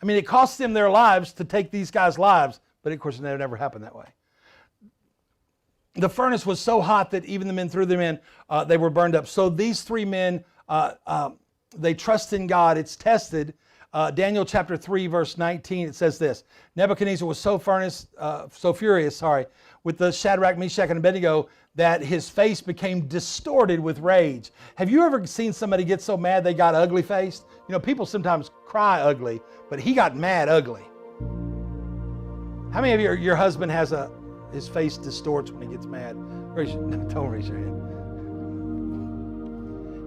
I mean, it cost them their lives to take these guys' lives, but of course it never happened that way. The furnace was so hot that even the men threw them in, they were burned up. So these 3 men, they trust in God. It's tested. Daniel chapter 3, verse 19, it says this. Nebuchadnezzar was so furious with the Shadrach, Meshach, and Abednego that his face became distorted with rage. Have you ever seen somebody get so mad they got ugly faced? You know, people sometimes cry ugly, but he got mad ugly. How many of your husband has his face distorts when he gets mad? Don't raise your hand.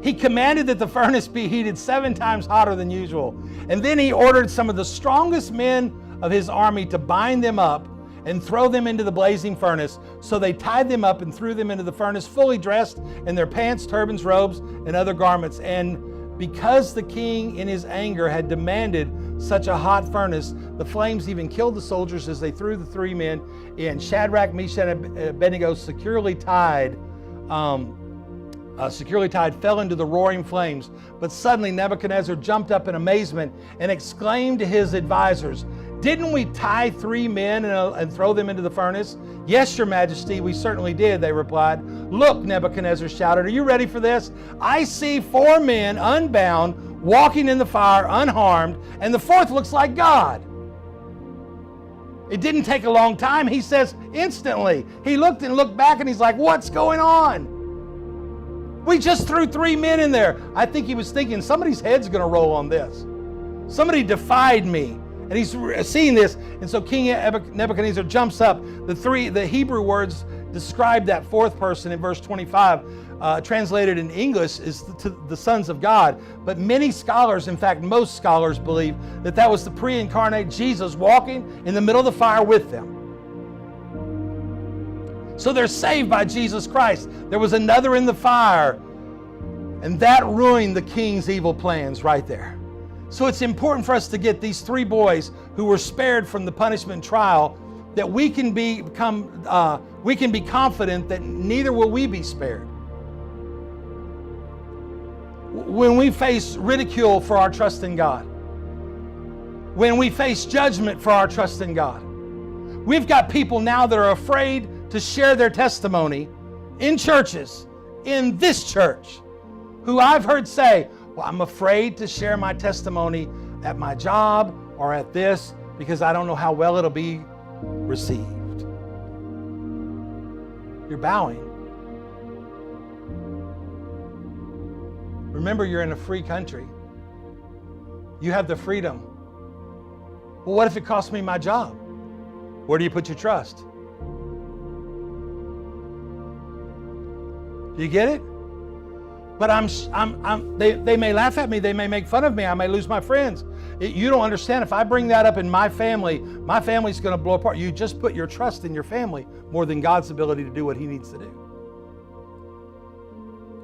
He commanded that the furnace be heated 7 times hotter than usual. And then he ordered some of the strongest men of his army to bind them up and throw them into the blazing furnace. So they tied them up and threw them into the furnace, fully dressed in their pants, turbans, robes, and other garments. And because the king in his anger had demanded such a hot furnace, the flames even killed the soldiers as they threw the 3 men in. Shadrach, Meshach, and Abednego, securely tied, fell into the roaring flames. But suddenly Nebuchadnezzar jumped up in amazement and exclaimed to his advisors, "Didn't we tie 3 men and throw them into the furnace?" "Yes, your majesty, we certainly did," they replied. "Look," Nebuchadnezzar shouted, "are you ready for this? I see 4 men unbound, walking in the fire unharmed, and the 4th looks like God." It didn't take a long time. He says instantly. He looked back and he's like, "What's going on? We just threw 3 men in there." I think he was thinking, somebody's head's going to roll on this. Somebody defied me. And he's seeing this. And so King Nebuchadnezzar jumps up. The Hebrew words describe that 4th person in verse 25, translated in English, is the sons of God. But many scholars, in fact, most scholars believe that was the pre-incarnate Jesus walking in the middle of the fire with them. So they're saved by Jesus Christ. There was another in the fire, and that ruined the king's evil plans right there. So it's important for us to get these 3 boys who were spared from the punishment trial, that we can be confident that neither will we be spared. When we face ridicule for our trust in God, when we face judgment for our trust in God, we've got people now that are afraid to share their testimony in churches, in this church, who I've heard say, "Well, I'm afraid to share my testimony at my job or at this because I don't know how well it'll be received." You're bowing. Remember, you're in a free country. You have the freedom. Well, what if it costs me my job? Where do you put your trust? Do you get it? But they may laugh at me. They may make fun of me. I may lose my friends. You don't understand. If I bring that up in my family's going to blow apart. You just put your trust in your family more than God's ability to do what He needs to do.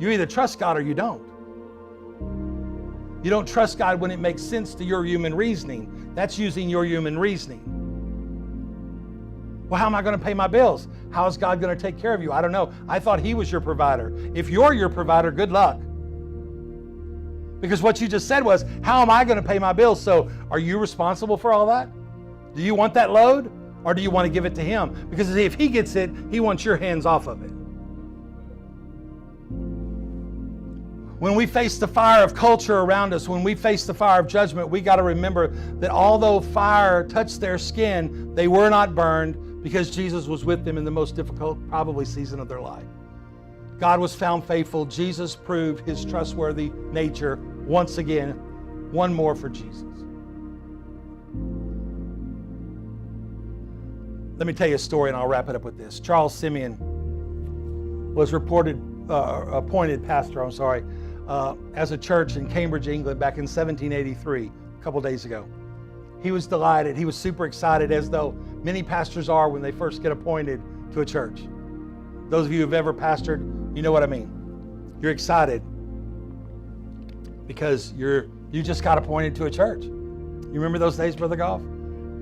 You either trust God or you don't. You don't trust God when it makes sense to your human reasoning. That's using your human reasoning. Well, how am I going to pay my bills? How is God going to take care of you? I don't know. I thought He was your provider. If you're your provider, good luck. Because what you just said was, how am I going to pay my bills? So are you responsible for all that? Do you want that load? Or do you want to give it to Him? Because if He gets it, He wants your hands off of it. When we face the fire of culture around us, when we face the fire of judgment, we got to remember that although fire touched their skin, they were not burned because Jesus was with them in the most difficult, probably, season of their life. God was found faithful. Jesus proved His trustworthy nature once again. One more for Jesus. Let me tell you a story and I'll wrap it up with this. Charles Simeon was appointed pastor, as a church in Cambridge, England back in 1783, a couple days ago. He was delighted. He was super excited, as though many pastors are when they first get appointed to a church. Those of you who've ever pastored, you know what I mean. You're excited because you just got appointed to a church. You remember those days, Brother Goff?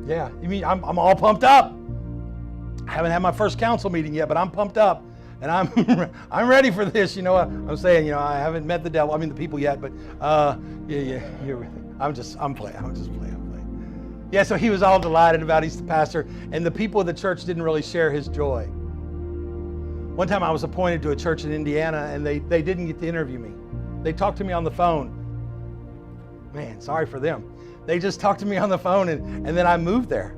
Yeah. You mean I'm all pumped up. I haven't had my first council meeting yet, but I'm pumped up. And I'm ready for this. You know what I'm saying? I haven't met the devil. I mean the people yet, but I'm just playing. Yeah, so he was all delighted about he's the pastor, and the people of the church didn't really share his joy. One time I was appointed to a church in Indiana, and they didn't get to interview me. They talked to me on the phone. Man, sorry for them. They just talked to me on the phone, and then I moved there.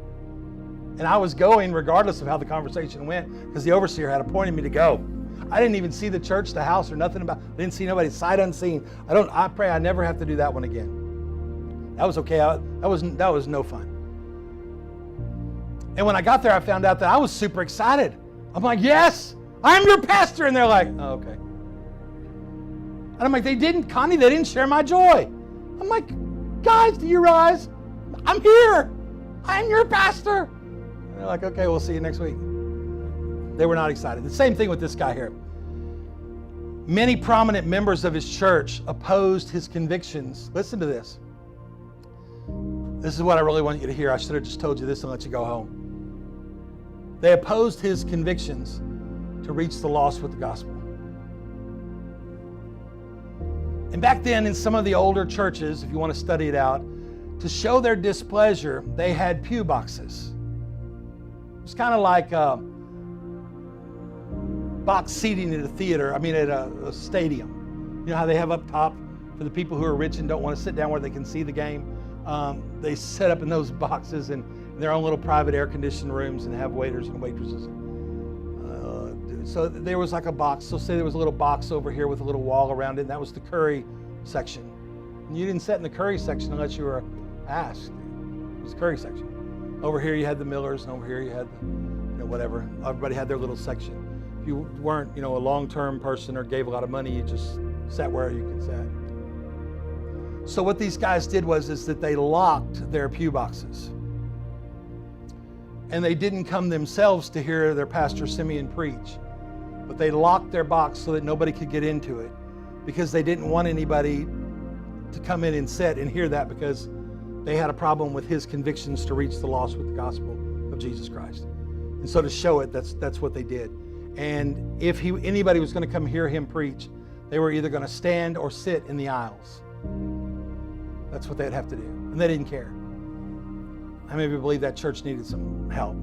And I was going regardless of how the conversation went because the overseer had appointed me to go. I didn't even see the church, the house, or nothing about it. I didn't see nobody, sight unseen. I pray I never have to do that one again. That was okay. That was no fun. And when I got there, I found out that I was super excited. I'm like, yes, I'm your pastor. And they're like, oh, okay. And I'm like, they didn't share my joy. I'm like, guys, do you realize I'm here? I'm your pastor. They're like, okay, we'll see you next week. They were not excited. The same thing with this guy here. Many prominent members of his church opposed his convictions. Listen to this. This is what I really want you to hear. I should have just told you this and let you go home. They opposed his convictions to reach the lost with the gospel. And back then, in some of the older churches, if you want to study it out, to show their displeasure, they had pew boxes. It's kind of like box seating at a theater, at a stadium. You know how they have up top for the people who are rich and don't want to sit down where they can see the game? They set up in those boxes and their own little private air-conditioned rooms and have waiters and waitresses. So there was like a box. So say there was a little box over here with a little wall around it, and that was the curry section. And you didn't sit in the curry section unless you were asked. It was the curry section. Over here you had the Millers, and over here you had the, whatever. Everybody had their little section. If you weren't, a long-term person or gave a lot of money, you just sat where you could sit. So what these guys did is that they locked their pew boxes. And they didn't come themselves to hear their pastor Simeon preach. But they locked their box so that nobody could get into it because they didn't want anybody to come in and sit and hear that because they had a problem with his convictions to reach the lost with the gospel of Jesus Christ. And so to show it, that's what they did. And if anybody was going to come hear him preach, they were either going to stand or sit in the aisles. That's what they'd have to do. And they didn't care. How many of you believe that church needed some help?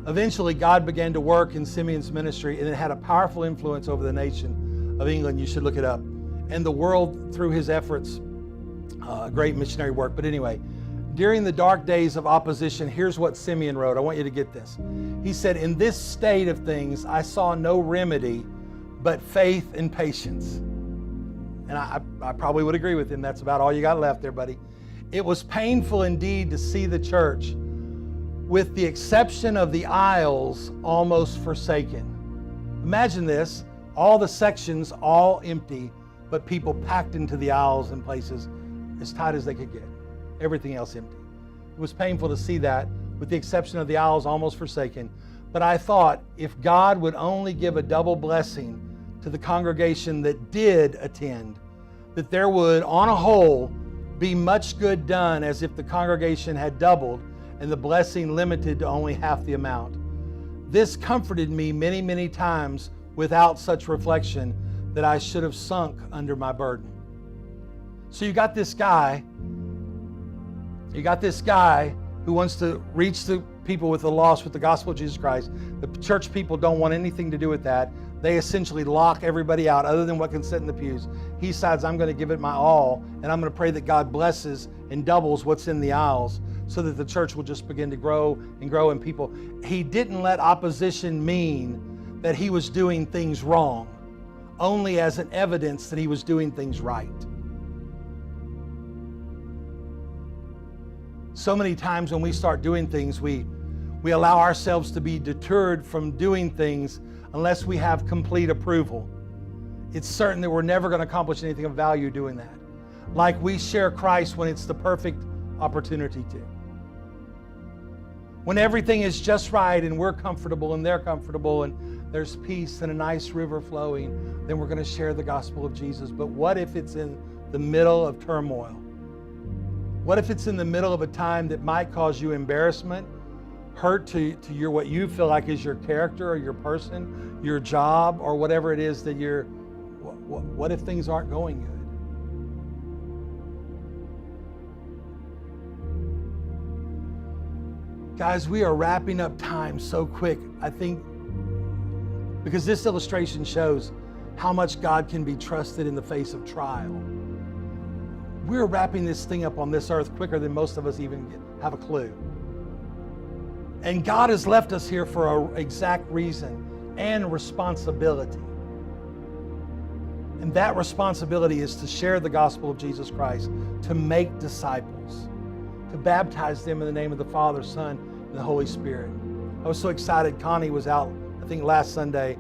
Eventually, God began to work in Simeon's ministry, and it had a powerful influence over the nation of England. You should look it up. And the world through his efforts, great missionary work. But anyway, During the dark days of opposition, here's what Simeon wrote. I want you to get this. He said, in this state of things, I saw no remedy but faith and patience. And I probably would agree with him. That's about all you got left there, buddy. It was painful indeed to see the church, with the exception of the aisles, almost forsaken. Imagine this, all the sections all empty, but people packed into the aisles and places as tight as they could get. Everything else empty. It was painful to see that, with the exception of the aisles almost forsaken. But I thought, if God would only give a double blessing to the congregation that did attend, that there would, on a whole, be much good done, as if the congregation had doubled and the blessing limited to only half the amount. This comforted me many, many times without such reflection, that I should have sunk under my burden. So you got this guy who wants to reach the people with the lost with the gospel of Jesus Christ. The church people don't want anything to do with that. They essentially lock everybody out other than what can sit in the pews. He decides, I'm going to give it my all, and I'm going to pray that God blesses and doubles what's in the aisles so that the church will just begin to grow and grow in people. He didn't let opposition mean that he was doing things wrong, only as an evidence that he was doing things right. So many times when we start doing things, we allow ourselves to be deterred from doing things unless we have complete approval. It's certain that we're never going to accomplish anything of value doing that. Like we share Christ when it's the perfect opportunity to. When everything is just right and we're comfortable and they're comfortable and there's peace and a nice river flowing, then we're going to share the gospel of Jesus. But what if it's in the middle of turmoil? What if it's in the middle of a time that might cause you embarrassment, hurt to your what you feel like is your character or your person, your job, or whatever it is that you're, what if things aren't going good? Guys, we are wrapping up time so quick, I think, because this illustration shows how much God can be trusted in the face of trial. We're wrapping this thing up on this earth quicker than most of us even have a clue. And God has left us here for an exact reason and responsibility. And that responsibility is to share the gospel of Jesus Christ, to make disciples, to baptize them in the name of the Father, Son, and the Holy Spirit. I was so excited. Connie was out, I think last Sunday,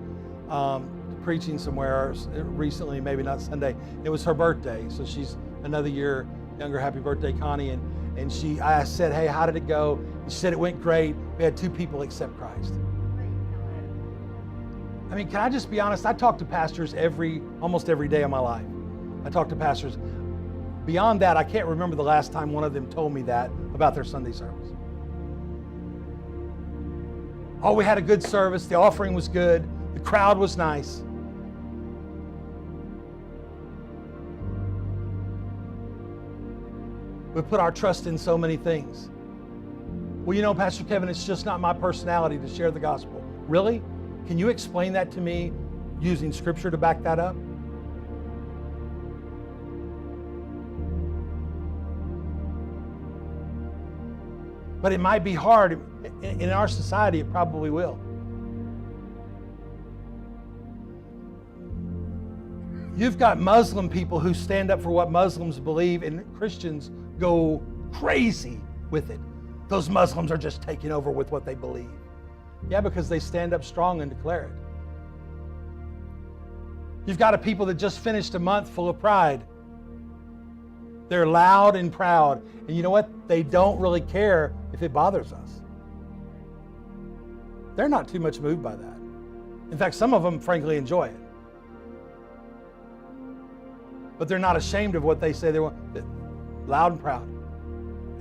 preaching somewhere recently, maybe not Sunday. It was her birthday, so she's another year younger. Happy birthday, Connie. And I said, hey, how did it go? She said it went great. We had 2 people accept Christ. I mean, can I just be honest? I talk to pastors almost every day of my life. I talk to pastors. Beyond that, I can't remember the last time one of them told me that about their Sunday service. Oh, we had a good service. The offering was good. The crowd was nice. We put our trust in so many things. Well, you know, Pastor Kevin, it's just not my personality to share the gospel. Really? Can you explain that to me using scripture to back that up? But it might be hard. In our society, it probably will. You've got Muslim people who stand up for what Muslims believe, and Christians go crazy with it. Those Muslims are just taking over with what they believe. Yeah, because they stand up strong and declare it. You've got a people that just finished a month full of pride. They're loud and proud. And you know what? They don't really care if it bothers us. They're not too much moved by that. In fact, some of them frankly enjoy it. But they're not ashamed of what they say they want. Loud and proud.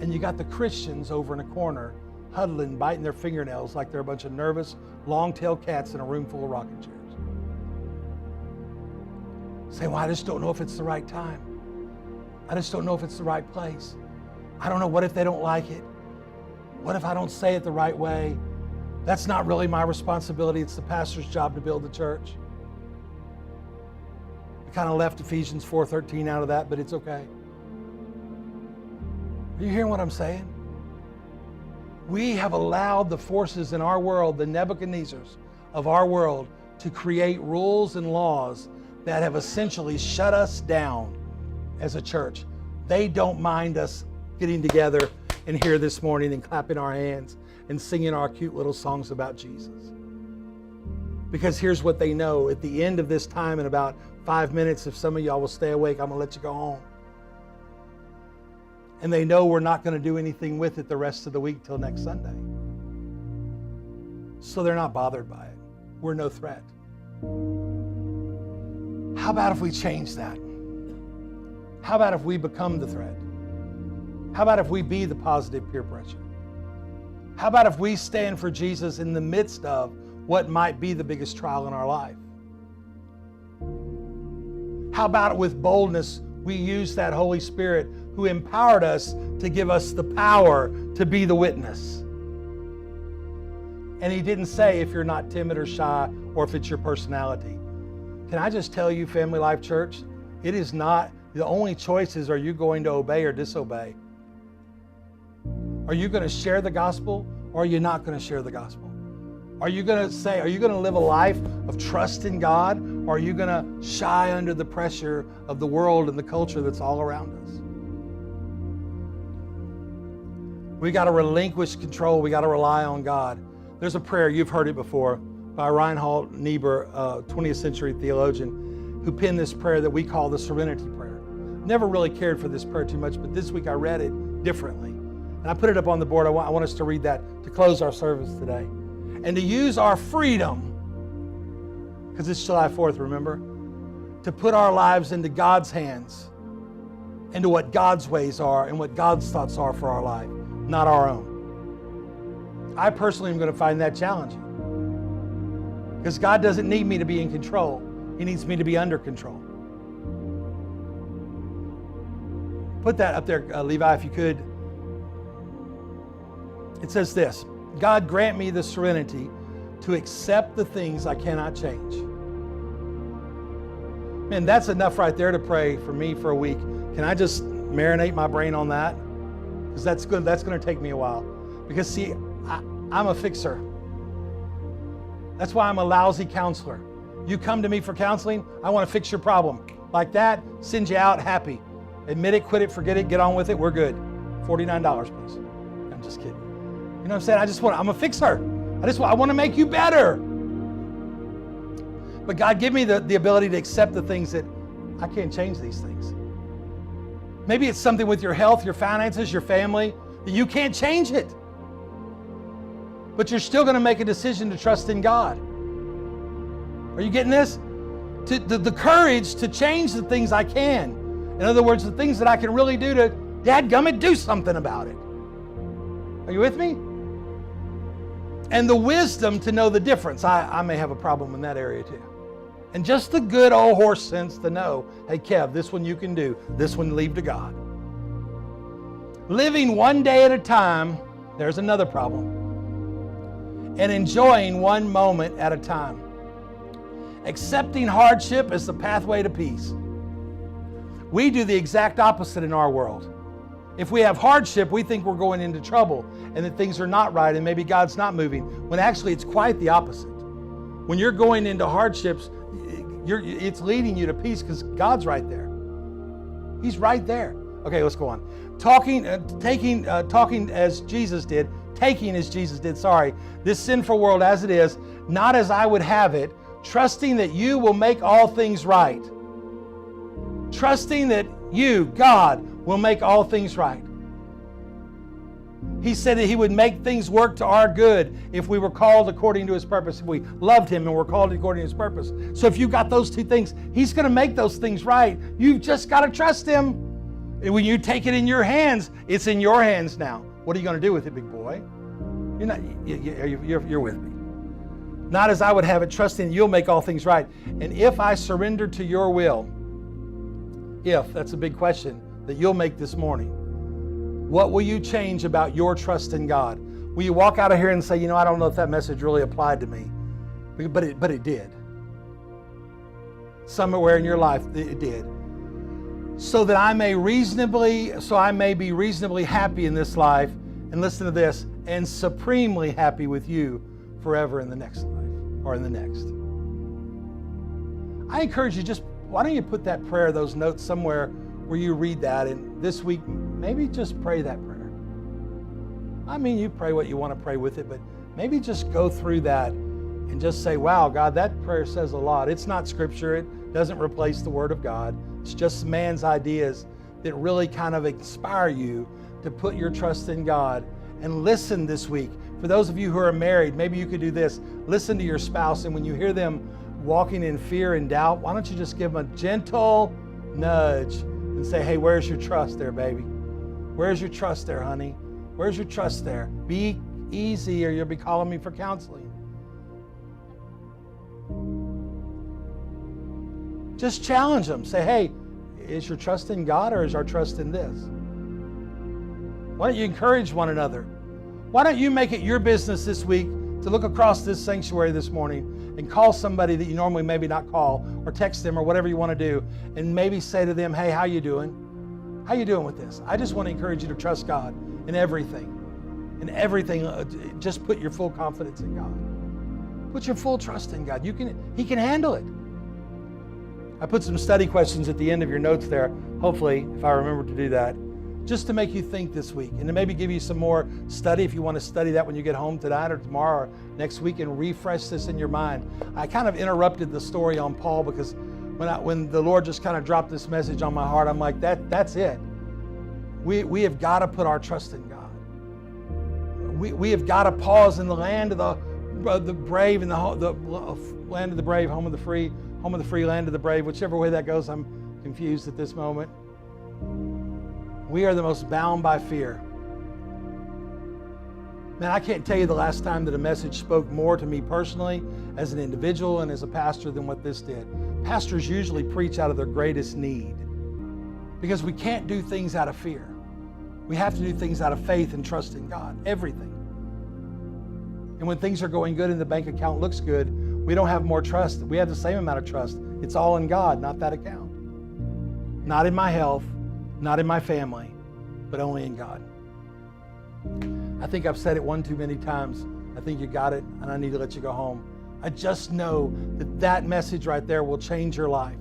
And you got the Christians over in a corner, huddling, biting their fingernails like they're a bunch of nervous, long-tailed cats in a room full of rocking chairs. Saying, well, I just don't know if it's the right time. I just don't know if it's the right place. I don't know, what if they don't like it? What if I don't say it the right way? That's not really my responsibility. It's the pastor's job to build the church. I kind of left Ephesians 4:13 out of that, but it's okay. Are you hearing what I'm saying? We have allowed the forces in our world, the Nebuchadnezzars of our world, to create rules and laws that have essentially shut us down as a church. They don't mind us getting together in here this morning and clapping our hands and singing our cute little songs about Jesus. Because here's what they know. At the end of this time, in about 5 minutes, if some of y'all will stay awake, I'm going to let you go home. And they know we're not going to do anything with it the rest of the week till next Sunday. So they're not bothered by it. We're no threat. How about if we change that? How about if we become the threat? How about if we be the positive peer pressure? How about if we stand for Jesus in the midst of what might be the biggest trial in our life? How about with boldness we use that Holy Spirit who empowered us to give us the power to be the witness? And he didn't say if you're not timid or shy or if it's your personality. Can I just tell you, Family Life Church, it is not, the only choice is, are you going to obey or disobey? Are you going to share the gospel or are you not going to share the gospel? Are you going to live a life of trust in God, or are you going to shy under the pressure of the world and the culture that's all around us? We got to relinquish control. We got to rely on God. There's a prayer, you've heard it before, by Reinhold Niebuhr, a 20th century theologian, who penned this prayer that we call the Serenity Prayer. Never really cared for this prayer too much, but this week I read it differently. And I put it up on the board. I want us to read that to close our service today. And to use our freedom, because it's July 4th, remember? To put our lives into God's hands, into what God's ways are and what God's thoughts are for our life, not our own. I personally am going to find that challenging. Because God doesn't need me to be in control. He needs me to be under control. Put that up there, Levi, if you could. It says this: God grant me the serenity to accept the things I cannot change. Man, that's enough right there to pray for me for a week. Can I just marinate my brain on that? Because that's good. That's going to take me a while. Because see, I'm a fixer. That's why I'm a lousy counselor. You come to me for counseling, I want to fix your problem. Like that, send you out happy. Admit it, quit it, forget it, get on with it, we're good. $49, please. I'm just kidding. You know what I'm saying? I'm a fixer. I want to make you better. But God, give me the ability to accept the things that I can't change these things. Maybe it's something with your health, your finances, your family, that you can't change it. But you're still going to make a decision to trust in God. Are you getting this? The courage to change the things I can. In other words, the things that I can really do to, dadgummit, do something about it. Are you with me? And the wisdom to know the difference. I may have a problem in that area too. And just the good old horse sense to know, hey Kev, this one you can do, this one leave to God. Living one day at a time, there's another problem. And enjoying one moment at a time. Accepting hardship as the pathway to peace. We do the exact opposite in our world. If we have hardship, we think we're going into trouble and that things are not right and maybe God's not moving, when actually it's quite the opposite. When you're going into hardships, it's leading you to peace because God's right there. He's right there. Okay, let's go on. Talking as Jesus did, taking as Jesus did, this sinful world as it is, not as I would have it, trusting that you will make all things right. Trusting that you, God, will make all things right. He said that He would make things work to our good if we were called according to His purpose, if we loved Him and were called according to His purpose. So if you got those two things, He's going to make those things right. You've just got to trust Him. And when you take it in your hands, it's in your hands now. What are you going to do with it, big boy? You're with me. Not as I would have it, trusting you'll make all things right. And if I surrender to your will, that's a big question that you'll make this morning. What will you change about your trust in God? Will you walk out of here and say, I don't know if that message really applied to me, but it did. Somewhere in your life, it did. so I may be reasonably happy in this life, and listen to this, and supremely happy with you forever in the next life or in the next. I encourage you, why don't you put that prayer, those notes somewhere where you read that, and this week, maybe just pray that prayer. I mean, you pray what you want to pray with it, but maybe just go through that and just say, wow, God, that prayer says a lot. It's not scripture. It doesn't replace the Word of God. It's just man's ideas that really kind of inspire you to put your trust in God. And listen this week. For those of you who are married, maybe you could do this. Listen to your spouse, and when you hear them walking in fear and doubt, why don't you just give them a gentle nudge and say, hey, where's your trust there, baby? Where's your trust there, honey? Where's your trust there? Be easy, or you'll be calling me for counseling. Just challenge them. Say, hey, is your trust in God, or is our trust in this? Why don't you encourage one another? Why don't you make it your business this week to look across this sanctuary this morning and call somebody that you normally maybe not call, or text them, or whatever you want to do, and maybe say to them, hey, how you doing? How you doing with this? I just want to encourage you to trust God in everything. In everything, just put your full confidence in God. Put your full trust in God. He can handle it. I put some study questions at the end of your notes there, hopefully, if I remember to do that, just to make you think this week, and to maybe give you some more study if you want to study that when you get home tonight or tomorrow or next week, and refresh this in your mind. I kind of interrupted the story on Paul because when the Lord just kind of dropped this message on my heart, I'm like, that's it. We have got to put our trust in God. We have got to pause in the land of the brave, and the land of the brave, home of the free, land of the brave, whichever way that goes. I'm confused at this moment. We are the most bound by fear. Man, I can't tell you the last time that a message spoke more to me personally as an individual and as a pastor than what this did. Pastors usually preach out of their greatest need because we can't do things out of fear. We have to do things out of faith and trust in God, everything. And when things are going good and the bank account looks good, we don't have more trust. We have the same amount of trust. It's all in God, not that account. Not in my health, not in my family, but only in God. I think I've said it one too many times. I think you got it, and I need to let you go home. I just know that message right there will change your life.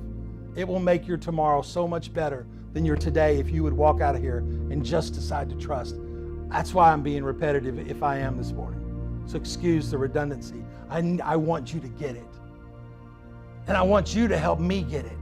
It will make your tomorrow so much better than your today if you would walk out of here and just decide to trust. That's why I'm being repetitive if I am this morning. So excuse the redundancy. I want you to get it. And I want you to help me get it.